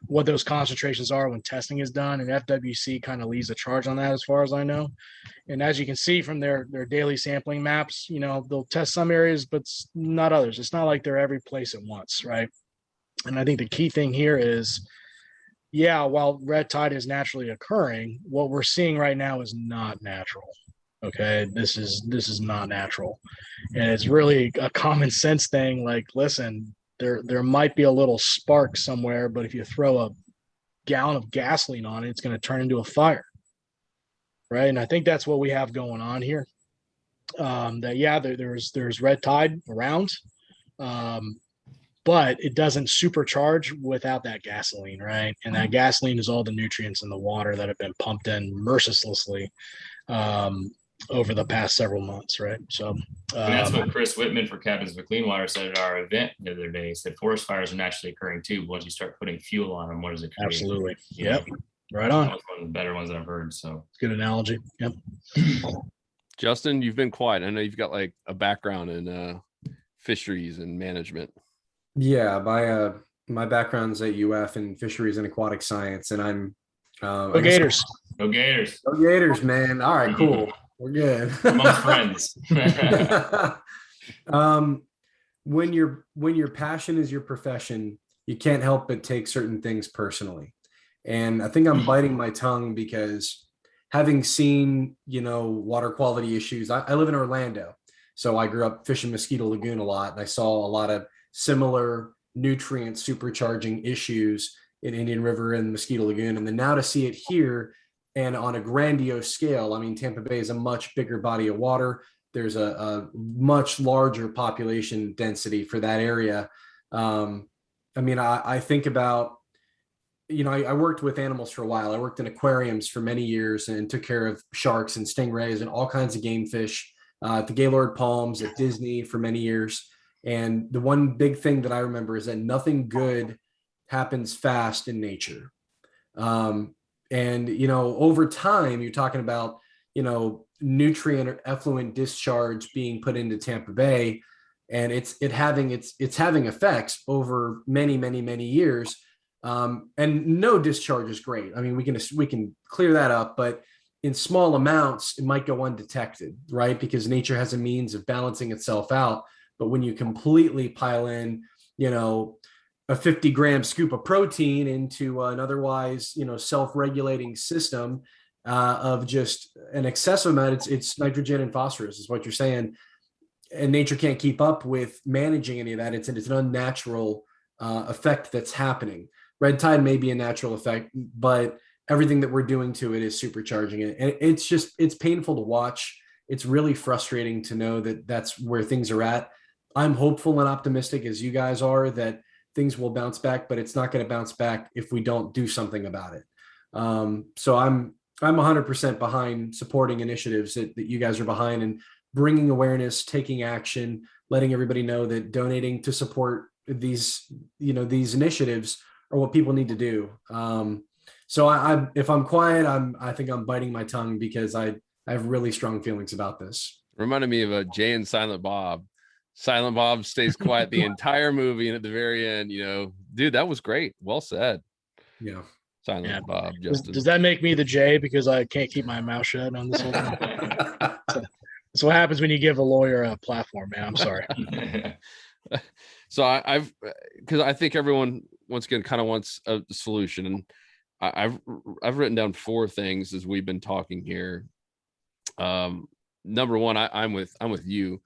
what those concentrations are when testing is done, and FWC kind of leads the charge on that, as far as I know. And as you can see from their daily sampling maps, they'll test some areas, but not others. It's not like they're every place at once, right? And I think the key thing here is, while red tide is naturally occurring, what we're seeing right now is not natural. Okay, this is not natural, and it's really a common sense thing. Like, listen, there might be a little spark somewhere, but if you throw a gallon of gasoline on it, it's going to turn into a fire, right? And I think that's what we have going on here. There's red tide around, but it doesn't supercharge without that gasoline, right? And that gasoline is all the nutrients in the water that have been pumped in mercilessly over the past several months, right? So and that's what Chris Whitman for Captains for Clean Water said at our event the other day. He said forest fires are naturally occurring too. Once you start putting fuel on them, what does it create? Absolutely. Yep. Right on. That's one of the better ones that I've heard. So good analogy. Yep. Justin, you've been quiet. I know you've got like a background in fisheries and management. Yeah, my background's at UF in fisheries and aquatic science, and I'm Go Gators. Go Gators. Go Gators, man. All right, cool. We're good. Amongst friends. When your passion is your profession, you can't help but take certain things personally. And I think I'm biting my tongue because having seen, water quality issues, I live in Orlando. So I grew up fishing Mosquito Lagoon a lot, and I saw a lot of similar nutrient supercharging issues in Indian River and Mosquito Lagoon. And then now to see it here and on a grandiose scale, I mean, Tampa Bay is a much bigger body of water. There's a much larger population density for that area. I think about, I worked with animals for a while. I worked in aquariums for many years and took care of sharks and stingrays and all kinds of game fish at the Gaylord Palms, at Disney for many years. And the one big thing that I remember is that nothing good happens fast in nature. Over time, you're talking about, nutrient or effluent discharge being put into Tampa Bay, and it's having effects over many, many, many years. And no discharge is great. I mean, we can clear that up, but in small amounts, it might go undetected, right? Because nature has a means of balancing itself out. But when you completely pile in, a 50-gram scoop of protein into an otherwise, self-regulating system of just an excessive amount, it's nitrogen and phosphorus is what you're saying. And nature can't keep up with managing any of that. It's an unnatural effect that's happening. Red tide may be a natural effect, but everything that we're doing to it is supercharging it. And it's painful to watch. It's really frustrating to know that that's where things are at. I'm hopeful and optimistic, as you guys are, that things will bounce back, but it's not going to bounce back if we don't do something about it. So I'm 100% behind supporting initiatives that you guys are behind and bringing awareness, taking action, letting everybody know that donating to support these initiatives are what people need to do. So if I'm quiet, I think I'm biting my tongue because I have really strong feelings about this. Reminded me of Jay and Silent Bob. Silent Bob stays quiet the entire movie, and at the very end, dude, that was great. Well said. Yeah. Silent Bob. Justin. Does that make me the Jay because I can't keep my mouth shut on this whole thing? That's what happens when you give a lawyer a platform, man. I'm sorry. So because I think everyone once again kind of wants a solution, and I've written down 4 things as we've been talking here. Number one, I'm with you,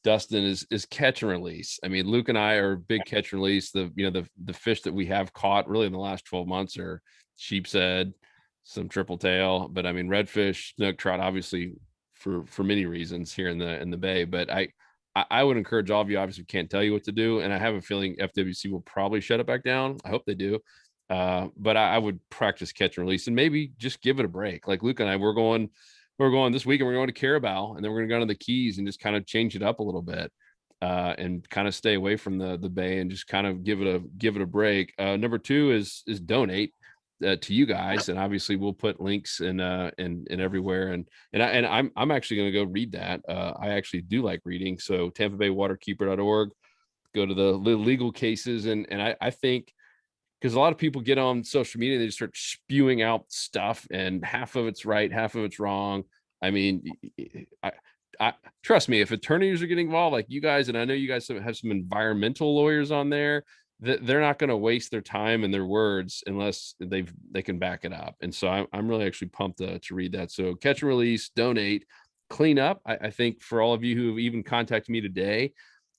Dustin, is catch and release. I mean, Luke and I are big catch and release. The fish that we have caught really in the last 12 months are sheep's head, triple tail, but I mean, redfish, snook, trout, obviously for many reasons here in the bay. But I would encourage all of you, obviously can't tell you what to do. And I have a feeling FWC will probably shut it back down. I hope they do. But I would practice catch and release and maybe just give it a break. Like Luke and I, we're going this weekend, we're going to Carabao, and then we're going to go to the Keys and just kind of change it up a little bit. And kind of stay away from the bay and just kind of give it a break. Number 2 is donate to you guys, and obviously we'll put links in everywhere. And I'm actually going to go read that. I actually do like reading. So TampaBayWaterkeeper.org. Go to the legal cases, and I think, because a lot of people get on social media, they just start spewing out stuff, and half of it's right, half of it's wrong. I mean, I trust me, if attorneys are getting involved like you guys, and I know you guys have some environmental lawyers on there, that they're not going to waste their time and their words unless they can back it up. And so I'm really actually pumped to read that. So catch and release, donate, clean up. I think for all of you who have even contacted me today,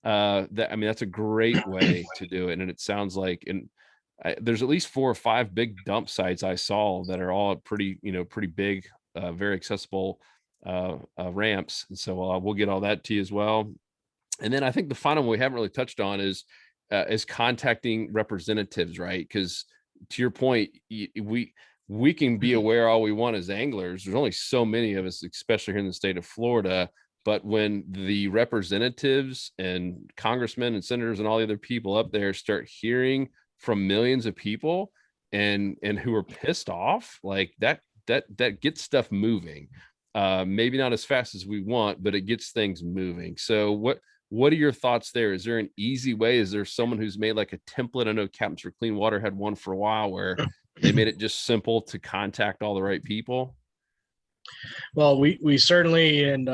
that's a great way to do it. And it sounds like, there's at least 4 or 5 big dump sites I saw that are all pretty big, very accessible ramps. And so we'll get all that to you as well. And then I think the final one we haven't really touched on is contacting representatives, right? Because to your point, we can be aware all we want as anglers. There's only so many of us, especially here in the state of Florida. But when the representatives and congressmen and senators and all the other people up there start hearing from millions of people and who are pissed off, like that gets stuff moving. Maybe not as fast as we want, but it gets things moving. So what are your thoughts there? Is there an easy way? Is there someone who's made like a template? I know Captains for Clean Water had one for a while where they made it just simple to contact all the right people. Well, we certainly, and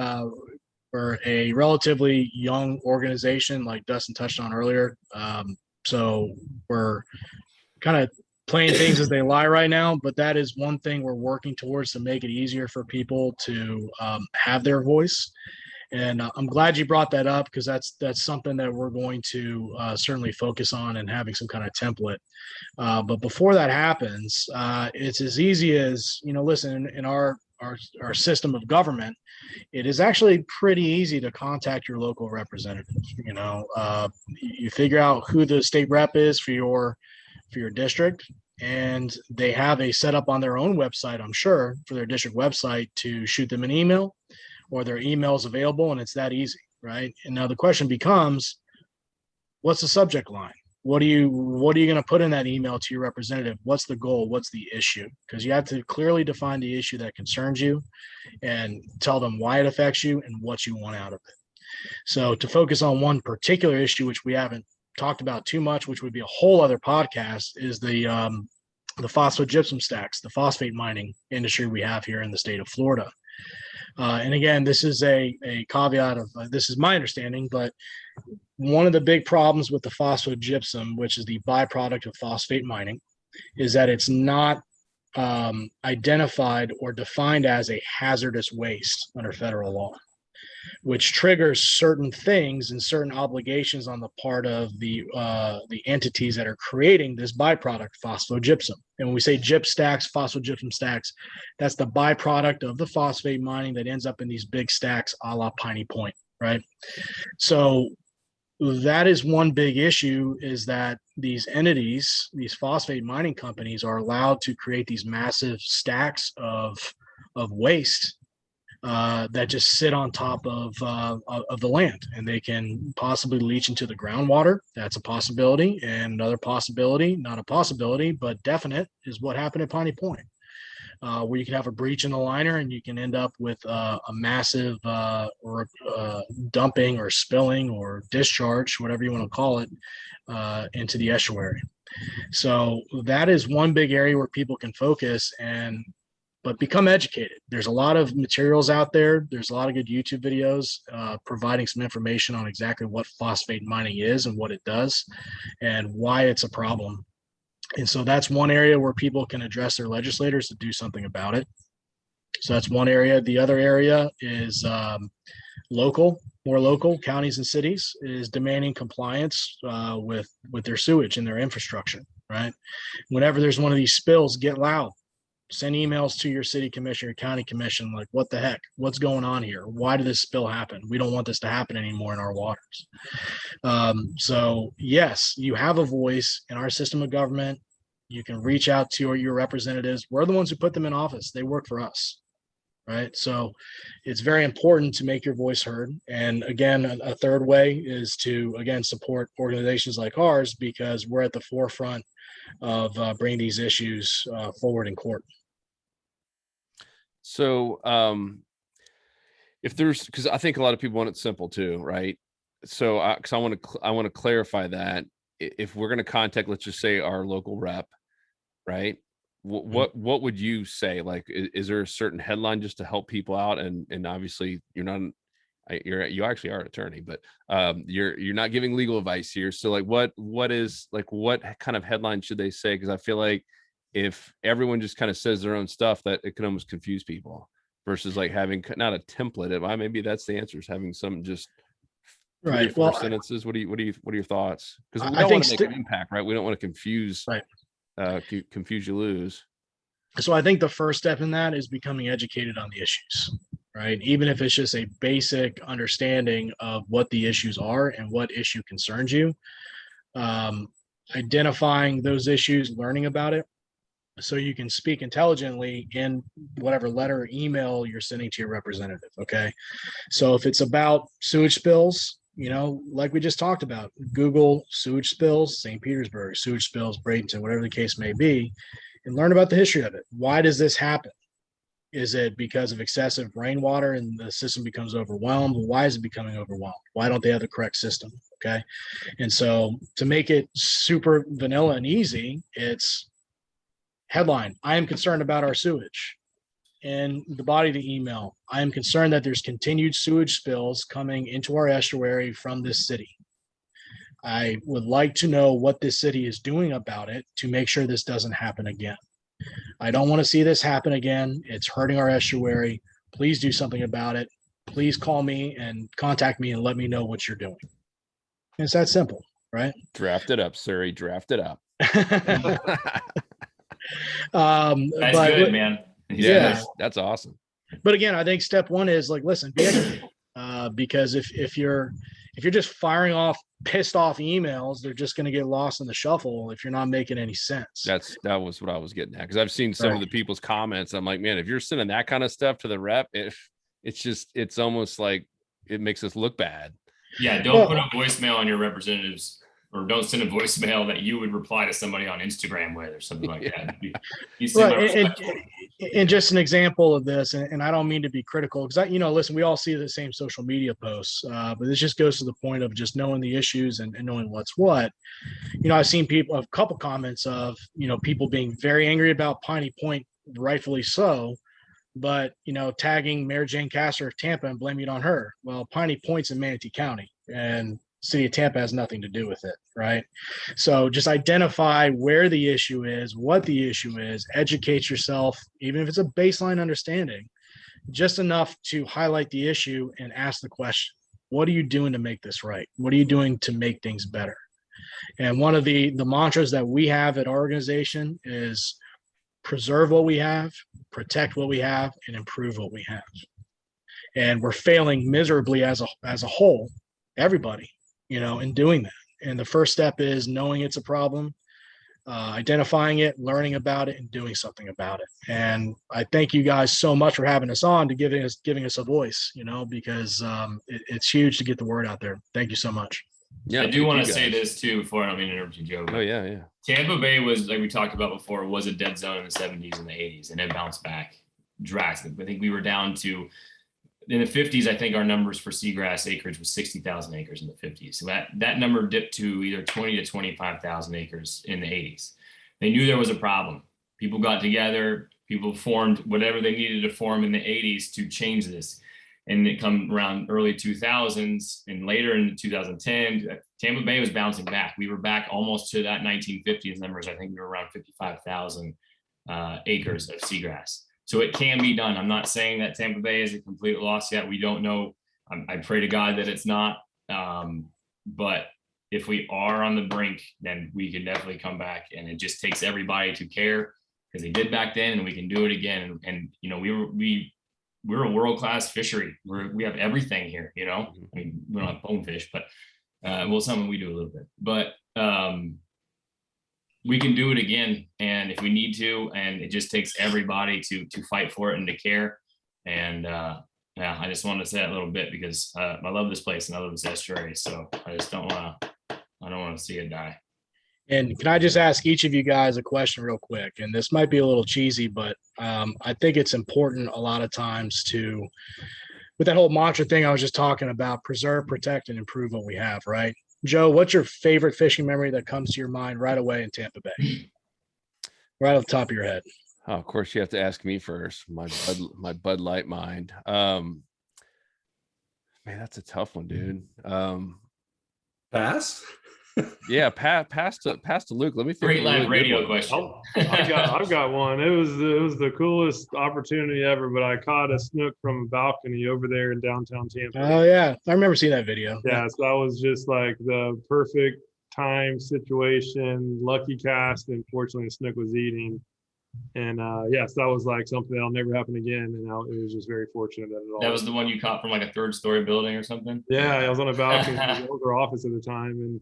we're a relatively young organization, like Dustin touched on earlier. So we're kind of playing things as they lie right now, but that is one thing we're working towards to make it easier for people to have their voice. And I'm glad you brought that up, because that's something that we're going to certainly focus on, and having some kind of template. But before that happens, it's as easy as, listen, in our system of government, it is actually pretty easy to contact your local representative. You figure out who the state rep is for your district, and they have a setup on their own website, I'm sure, for their district website to shoot them an email, or their email's available, and it's that easy, right? And now the question becomes, what's the subject line? What are you going to put in that email to your representative? What's the goal? What's the issue? Because you have to clearly define the issue that concerns you, and tell them why it affects you and what you want out of it. So to focus on one particular issue, which we haven't talked about too much, which would be a whole other podcast, is the phosphogypsum stacks, the phosphate mining industry we have here in the state of Florida. And again, this is a caveat of this is my understanding, but one of the big problems with the phosphogypsum, which is the byproduct of phosphate mining, is that it's not identified or defined as a hazardous waste under federal law, which triggers certain things and certain obligations on the part of the entities that are creating this byproduct, phosphogypsum. And when we say gyp stacks, phosphogypsum stacks, that's the byproduct of the phosphate mining that ends up in these big stacks, a la Piney Point, right? So that is one big issue, is that these entities, these phosphate mining companies, are allowed to create these massive stacks of waste that just sit on top of the land, and they can possibly leach into the groundwater. That's a possibility. And another possibility, not a possibility, but definite, is what happened at Piney Point, where you can have a breach in the liner, and you can end up with a massive dumping or spilling or discharge, whatever you want to call it, into the estuary. So that is one big area where people can focus, but become educated. There's a lot of materials out there. There's a lot of good YouTube videos providing some information on exactly what phosphate mining is and what it does and why it's a problem. And so that's one area where people can address their legislators to do something about it. So that's one area. The other area is more local counties and cities is demanding compliance with their sewage and their infrastructure, right? Whenever there's one of these spills, get loud. Send emails to your city commission, your county commission, like, what the heck? What's going on here? Why did this spill happen? We don't want this to happen anymore in our waters. So yes, you have a voice in our system of government. You can reach out to your representatives. We're the ones who put them in office. They work for us, right? So it's very important to make your voice heard. And again, a third way is to, again, support organizations like ours, because we're at the forefront of bringing these issues forward in court. So if there's, because I think a lot of people want it simple too, right? So because I want to clarify that if we're going to contact, let's just say, our local rep, right? What would you say? Like, is there a certain headline just to help people out? And obviously you're not, you actually are an attorney, but you're not giving legal advice here. So like, what kind of headline should they say? Because I feel like if everyone just kind of says their own stuff, that it can almost confuse people, versus like having not a template. Maybe that's the answer, is having some just right. Four sentences. What are your thoughts? Because we don't want to make an impact, right? We don't want to confuse, right. Confuse you lose. So I think the first step in that is becoming educated on the issues, right? Even if it's just a basic understanding of what the issues are and what issue concerns you, identifying those issues, learning about it, so you can speak intelligently in whatever letter or email you're sending to your representative. Okay. So if it's about sewage spills, like we just talked about, Google sewage spills, St. Petersburg, sewage spills, Bradenton, whatever the case may be, and learn about the history of it. Why does this happen? Is it because of excessive rainwater and the system becomes overwhelmed? Why is it becoming overwhelmed? Why don't they have the correct system? Okay. And so to make it super vanilla and easy, it's headline: I am concerned about our sewage. And the body of the email: I am concerned that there's continued sewage spills coming into our estuary from this city. I would like to know what this city is doing about it to make sure this doesn't happen again. I don't want to see this happen again. It's hurting our estuary. Please do something about it. Please call me and contact me and let me know what you're doing. It's that simple, right? Draft it up, Surrey. Draft it up. That's good, man. Yeah, that's awesome. But again, I think step one is like, listen, be educated. Because if you're just firing off pissed off emails, they're just going to get lost in the shuffle if you're not making any sense. That was what I was getting at, because I've seen some of the people's comments. I'm like, man, if you're sending that kind of stuff to the rep, it's almost like it makes us look bad. Yeah, don't put a voicemail on your representatives, or don't send a voicemail that you would reply to somebody on Instagram with, or something like that. And just an example of this, and I don't mean to be critical, because listen, we all see the same social media posts, but this just goes to the point of just knowing the issues and knowing what's what. I've seen a couple comments of people being very angry about Piney Point, rightfully so, but tagging Mayor Jane Castor of Tampa and blaming it on her. Well, Piney Point's in Manatee County, and city of Tampa has nothing to do with it, right? So just identify where the issue is, what the issue is, educate yourself, even if it's a baseline understanding, just enough to highlight the issue and ask the question: what are you doing to make this right? What are you doing to make things better? And one of the mantras that we have at our organization is preserve what we have, protect what we have, and improve what we have. And we're failing miserably as a whole, everybody, in doing that. And the first step is knowing it's a problem, identifying it, learning about it, and doing something about it. And I thank you guys so much for having us on, to giving us a voice, because it's huge to get the word out there. Thank you so much. Yeah, I do want to say this too before I don't mean to interrupt you, Joe. Oh yeah. Tampa Bay was, like we talked about before, was a dead zone in the 70s and the 80s, and it bounced back drastically. I think we were down to, in the 50s, I think our numbers for seagrass acreage was 60,000 acres in the 50s. So that number dipped to either 20 to 25,000 acres in the 80s. They knew there was a problem. People got together, people formed whatever they needed to form in the 80s to change this. And it come around early 2000s and later in 2010, Tampa Bay was bouncing back. We were back almost to that 1950s numbers. I think we were around 55,000 acres of seagrass. So it can be done. I'm not saying that Tampa Bay is a complete loss yet. We don't know. I pray to God that it's not. But if we are on the brink, then we can definitely come back. And it just takes everybody to care because they did back then, and we can do it again. And you know, we're a world-class fishery. We have everything here, you know. I mean, we don't have bonefish, but well, something we do a little bit, but we can do it again, and if we need to, and it just takes everybody to fight for it and to care. And yeah, I just wanted to say that a little bit because I love this place and I love this estuary, so I just don't want to see it die. And can I just ask each of you guys a question real quick? And this might be a little cheesy, but I think it's important a lot of times to, with that whole mantra thing I was just talking about, preserve, protect, and improve what we have, right? Joe, what's your favorite fishing memory that comes to your mind right away in Tampa Bay? Right off the top of your head. Oh, of course, you have to ask me first. My Bud Light mind. Man, that's a tough one, dude. Pass. Yeah, pass to Luke. Let me think. Great live radio question. I've got one. It was the coolest opportunity ever, but I caught a snook from a balcony over there in downtown Tampa. Oh yeah, I remember seeing that video. Yeah, so that was just like the perfect time situation, lucky cast, and fortunately the snook was eating. And yes, that was like something that'll never happen again. And it was just very fortunate that it all. That was the one you caught from like a 3rd-story building or something. Yeah, I was on a balcony in the older office at the time, and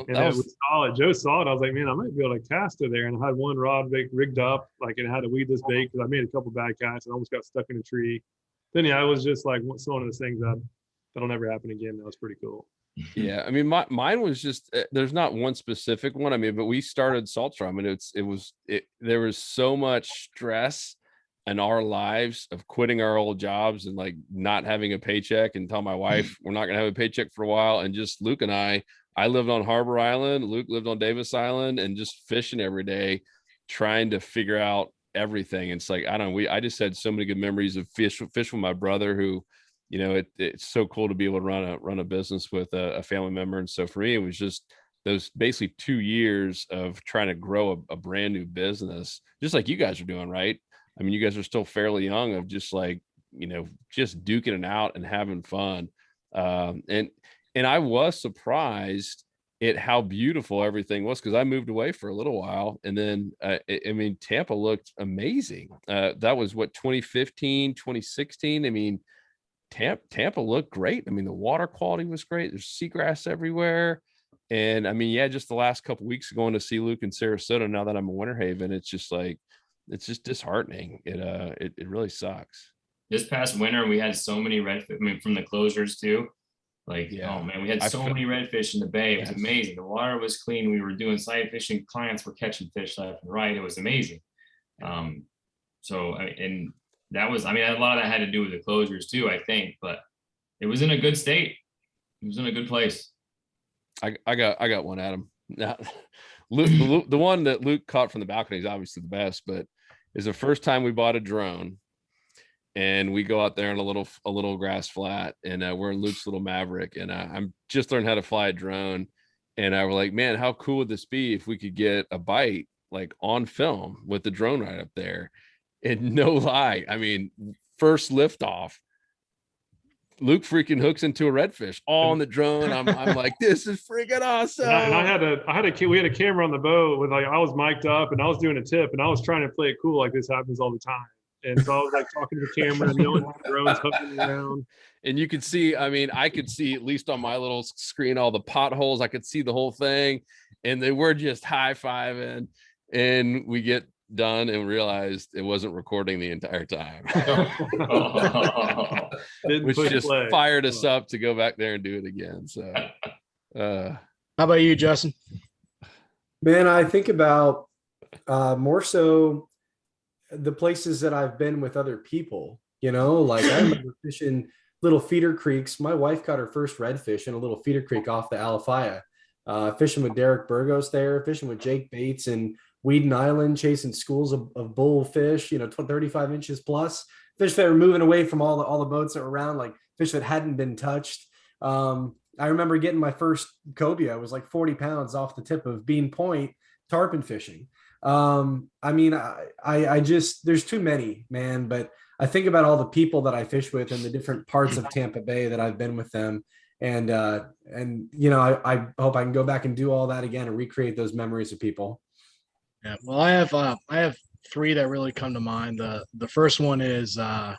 it was solid. Joe saw it. I was like, man, I might be able to cast it there. And I had one rod rigged up, like it had to weed this bait because I made a couple bad casts and almost got stuck in a tree. Then yeah, it was just like one of those things that'll never happen again. That was pretty cool. Yeah, I mean, mine was just there's not one specific one. I mean, but we started Salt Strom, and there was so much stress in our lives of quitting our old jobs and like not having a paycheck, and tell my wife we're not gonna have a paycheck for a while. And just Luke and I lived on Harbor Island, Luke lived on Davis Island, and just fishing every day, trying to figure out everything. And it's like I just had so many good memories of fish with my brother who. You know, it's so cool to be able to run a business with a family member. And so for me, it was just those basically 2 years of trying to grow a brand new business, just like you guys are doing, right? I mean, you guys are still fairly young, of just like, you know, just duking it out and having fun. And I was surprised at how beautiful everything was, because I moved away for a little while, and then I mean, Tampa looked amazing. That was what, 2015, 2016. I mean, Tampa looked great. I mean, the water quality was great. There's seagrass everywhere. And I mean, yeah, just the last couple of weeks going to see Luke in Sarasota, now that I'm in Winter Haven, it's just like, it's just disheartening. It really sucks. This past winter, we had so many redfish. I mean, from the closures too. Like, yeah. Oh man, we had so many redfish in the bay. It was amazing. The water was clean. We were doing sight fishing. Clients were catching fish left and right. It was amazing. And that was, I mean, a lot of that had to do with the closures too, I think, but it was in a good state. It was in a good place. I got one, Adam. Now, Luke, the one that Luke caught from the balcony is obviously the best, but is the first time we bought a drone, and we go out there in a little grass flat, and we're in Luke's little Maverick, and I'm just learning how to fly a drone, and we're like, man, how cool would this be if we could get a bite like on film with the drone right up there? And no lie, I mean, first liftoff, Luke freaking hooks into a redfish all on the drone. I'm like, this is freaking awesome. And we had a camera on the boat with, like, I was mic'd up and I was doing a tip and I was trying to play it cool, like this happens all the time. And so I was like talking to the camera and knowing the drones hovering around. And you could see, I mean, I could see, at least on my little screen, all the potholes. I could see the whole thing, and they were just high-fiving. And we get done and realized it wasn't recording the entire time. Which just fired us up to go back there and do it again. So how about you, Justin? Man, I think about more so the places that I've been with other people, you know, like I remember fishing little feeder creeks. My wife caught her first redfish in a little feeder creek off the Alafaya, fishing with Derek Burgos there, fishing with Jake Bates and Whedon Island, chasing schools of bullfish, you know, 35 inches plus, fish that were moving away from all the boats that were around, like fish that hadn't been touched. I remember getting my first cobia. It was like 40 pounds off the tip of Piney Point tarpon fishing. I mean, I just, there's too many, man, but I think about all the people that I fish with in the different parts of Tampa Bay that I've been with them. And you know, I hope I can go back and do all that again and recreate those memories of people. Yeah, well, I have three that really come to mind. The first one is the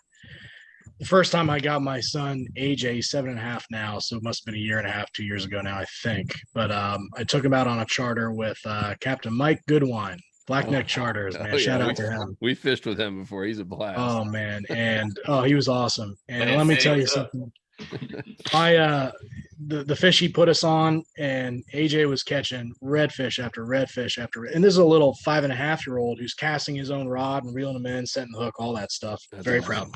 first time I got my son AJ, he's 7.5 now, so it must have been 1.5 years, 2 years ago now, I think. But I took him out on a charter with Captain Mike Goodwine, Blackneck Charters, man. Shout out to him. We fished with him before. He's a blast. Oh man, and he was awesome. And Man, let me say tell you what's up. something. The fish he put us on, and AJ was catching redfish after redfish after, and this is a little 5.5-year-old who's casting his own rod and reeling them in, setting the hook, all that stuff. That's Very awesome.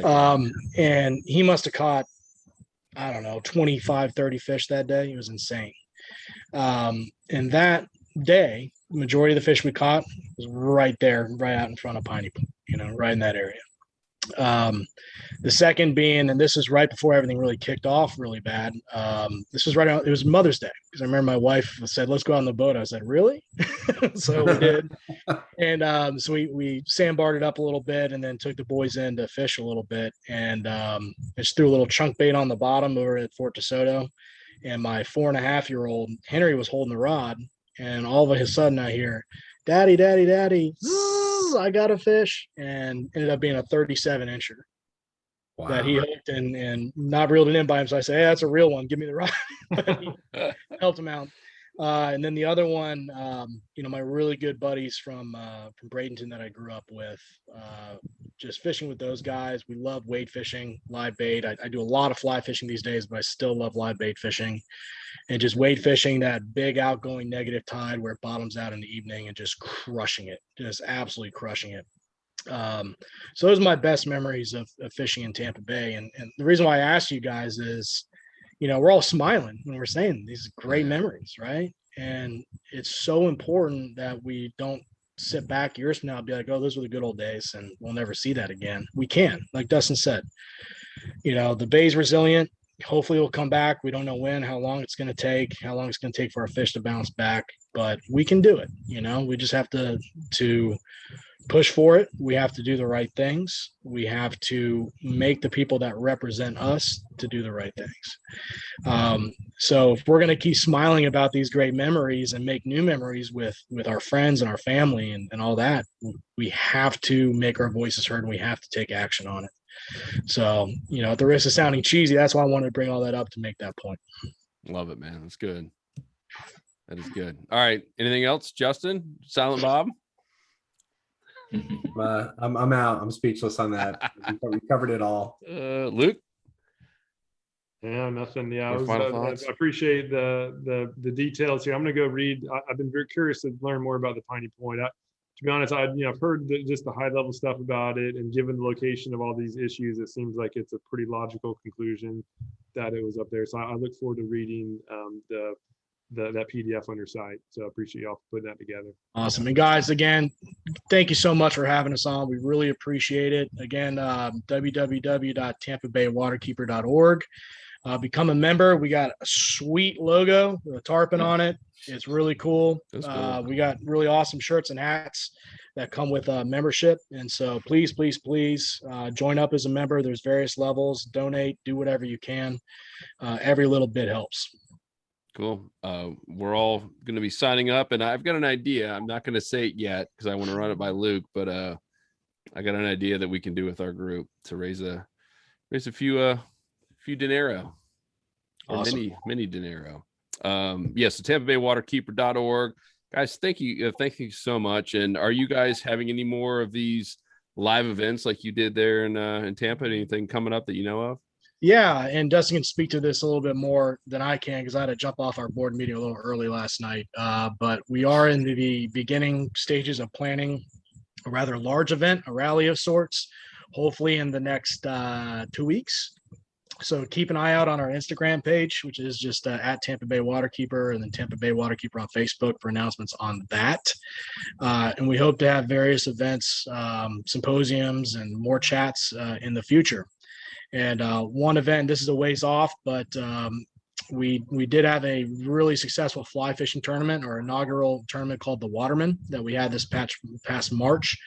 proud. And he must have caught, I don't know, 25, 30 fish that day. It was insane. And that day, the majority of the fish we caught was right there, right out in front of Piney Point, right in that area. The second being, and this is right before everything really kicked off really bad. This was it was Mother's Day, because I remember my wife said, let's go on the boat. I said, really? So we did. And so we sandbarred it up a little bit and then took the boys in to fish a little bit. And just threw a little chunk bait on the bottom over at Fort DeSoto. And my 4.5-year-old Henry was holding the rod. And all of a sudden I hear, daddy, daddy, daddy, zzz, I got a fish, and ended up being a 37-incher that he hooked and not reeled it in by him. So I said, hey, that's a real one. Give me the rod. But he helped him out. And then the other one, my really good buddies from Bradenton that I grew up with, just fishing with those guys. We love wade fishing, live bait. I do a lot of fly fishing these days, but I still love live bait fishing. And just wade fishing that big outgoing negative tide where it bottoms out in the evening and just crushing it, just absolutely crushing it. So those are my best memories of fishing in Tampa Bay. And the reason why I asked you guys is, we're all smiling when we're saying these great memories, right? And it's so important that we don't sit back years from now and be like, oh, those were the good old days and we'll never see that again. We can, like Dustin said, the bay's resilient. Hopefully it'll come back. We don't know when, how long it's going to take for our fish to bounce back, but we can do it. We just have to push for it. We have to do the right things. We have to make the people that represent us to do the right things. So if we're going to keep smiling about these great memories and make new memories with our friends and our family and all that, we have to make our voices heard and we have to take action on it. So, at the risk of sounding cheesy, that's why I wanted to bring all that up, to make that point. Love it, man. That's good. That is good. All right. Anything else, Justin? Silent Bob? I'm out. I'm speechless on that. We covered it all. Luke? Yeah, nothing. Yeah, I appreciate the details here. I'm going to go read. I've been very curious to learn more about the Piney Point. To be honest, I've heard just the high level stuff about it, and given the location of all these issues, it seems like it's a pretty logical conclusion that it was up there. So I look forward to reading that PDF on your site. So I appreciate y'all putting that together. Awesome. And guys, again, thank you so much for having us on. We really appreciate it. Again, www.tampabay.waterkeeper.org. Become a member. We got a sweet logo with a tarpon on it. It's really cool. Cool. We got really awesome shirts and hats that come with membership. And so please join up as a member. There's various levels. Donate, do whatever you can. Every little bit helps. Cool. We're all going to be signing up, and I've got an idea. I'm not going to say it yet because I want to run it by Luke, but I got an idea that we can do with our group to raise a few dinero. Awesome. Many dinero. Yes, so TampaBayWaterkeeper.org. Guys, thank you so much. And are you guys having any more of these live events like you did there in Tampa? Anything coming up that you know of? Yeah, and Dustin can speak to this a little bit more than I can because I had to jump off our board meeting a little early last night. But we are in the beginning stages of planning a rather large event, a rally of sorts, hopefully in the next 2 weeks. So keep an eye out on our Instagram page, which is just at Tampa Bay Waterkeeper, and then Tampa Bay Waterkeeper on Facebook for announcements on that. And we hope to have various events, symposiums, and more chats in the future. And one event, this is a ways off, but we did have a really successful fly fishing tournament, or inaugural tournament called the Waterman, that we had this past March,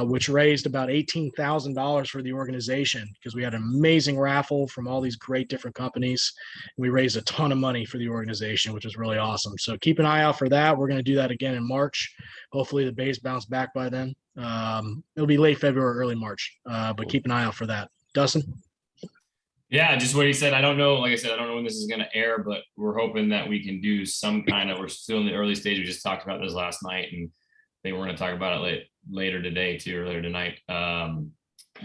which raised about $18,000 for the organization, because we had an amazing raffle from all these great different companies. We raised a ton of money for the organization, which was really awesome. So keep an eye out for that. We're going to do that again in March. Hopefully the bays bounce back by then. It'll be late February, early March, but keep an eye out for that. Dustin? Yeah, just what he said. I don't know. Like I said, I don't know when this is going to air, but we're hoping that we can do some kind of, we're still in the early stage. We just talked about this last night, and they were going to talk about it later today too, or later tonight.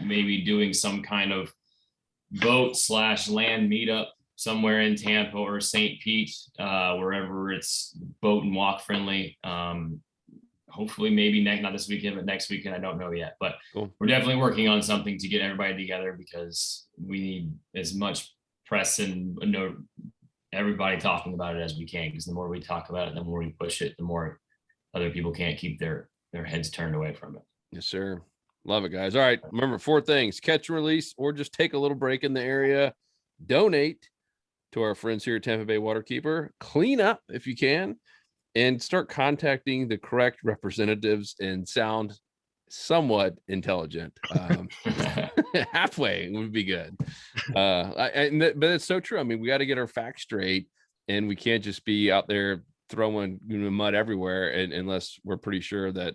Maybe doing some kind of boat/land meetup somewhere in Tampa or St. Pete, wherever it's boat and walk friendly. Hopefully maybe not this weekend, but next weekend. I don't know yet, but cool. We're definitely working on something to get everybody together, because we need as much press and everybody talking about it as we can. Because the more we talk about it, the more we push it, the more other people can't keep their heads turned away from it. Yes, sir. Love it, guys. All right. Remember 4 things: catch and release, or just take a little break in the area. Donate to our friends here at Tampa Bay Waterkeeper. Clean up if you can. And start contacting the correct representatives and sound somewhat intelligent. Halfway would be good. But it's so true. I mean, we got to get our facts straight, and we can't just be out there throwing mud everywhere, and unless we're pretty sure that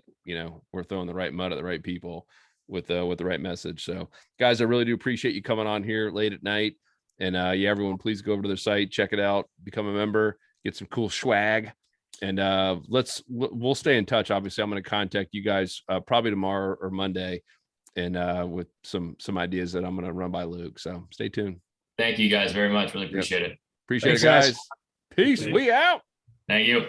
we're throwing the right mud at the right people with the right message. So, guys, I really do appreciate you coming on here late at night. And everyone, please go over to their site, check it out, become a member, get some cool swag. And we'll stay in touch. Obviously, I'm going to contact you guys probably tomorrow or Monday, and with some ideas that I'm going to run by Luke. So stay tuned. Thank you guys very much. Really appreciate it. Appreciate it, guys. Peace. Thanks. We out. Thank you.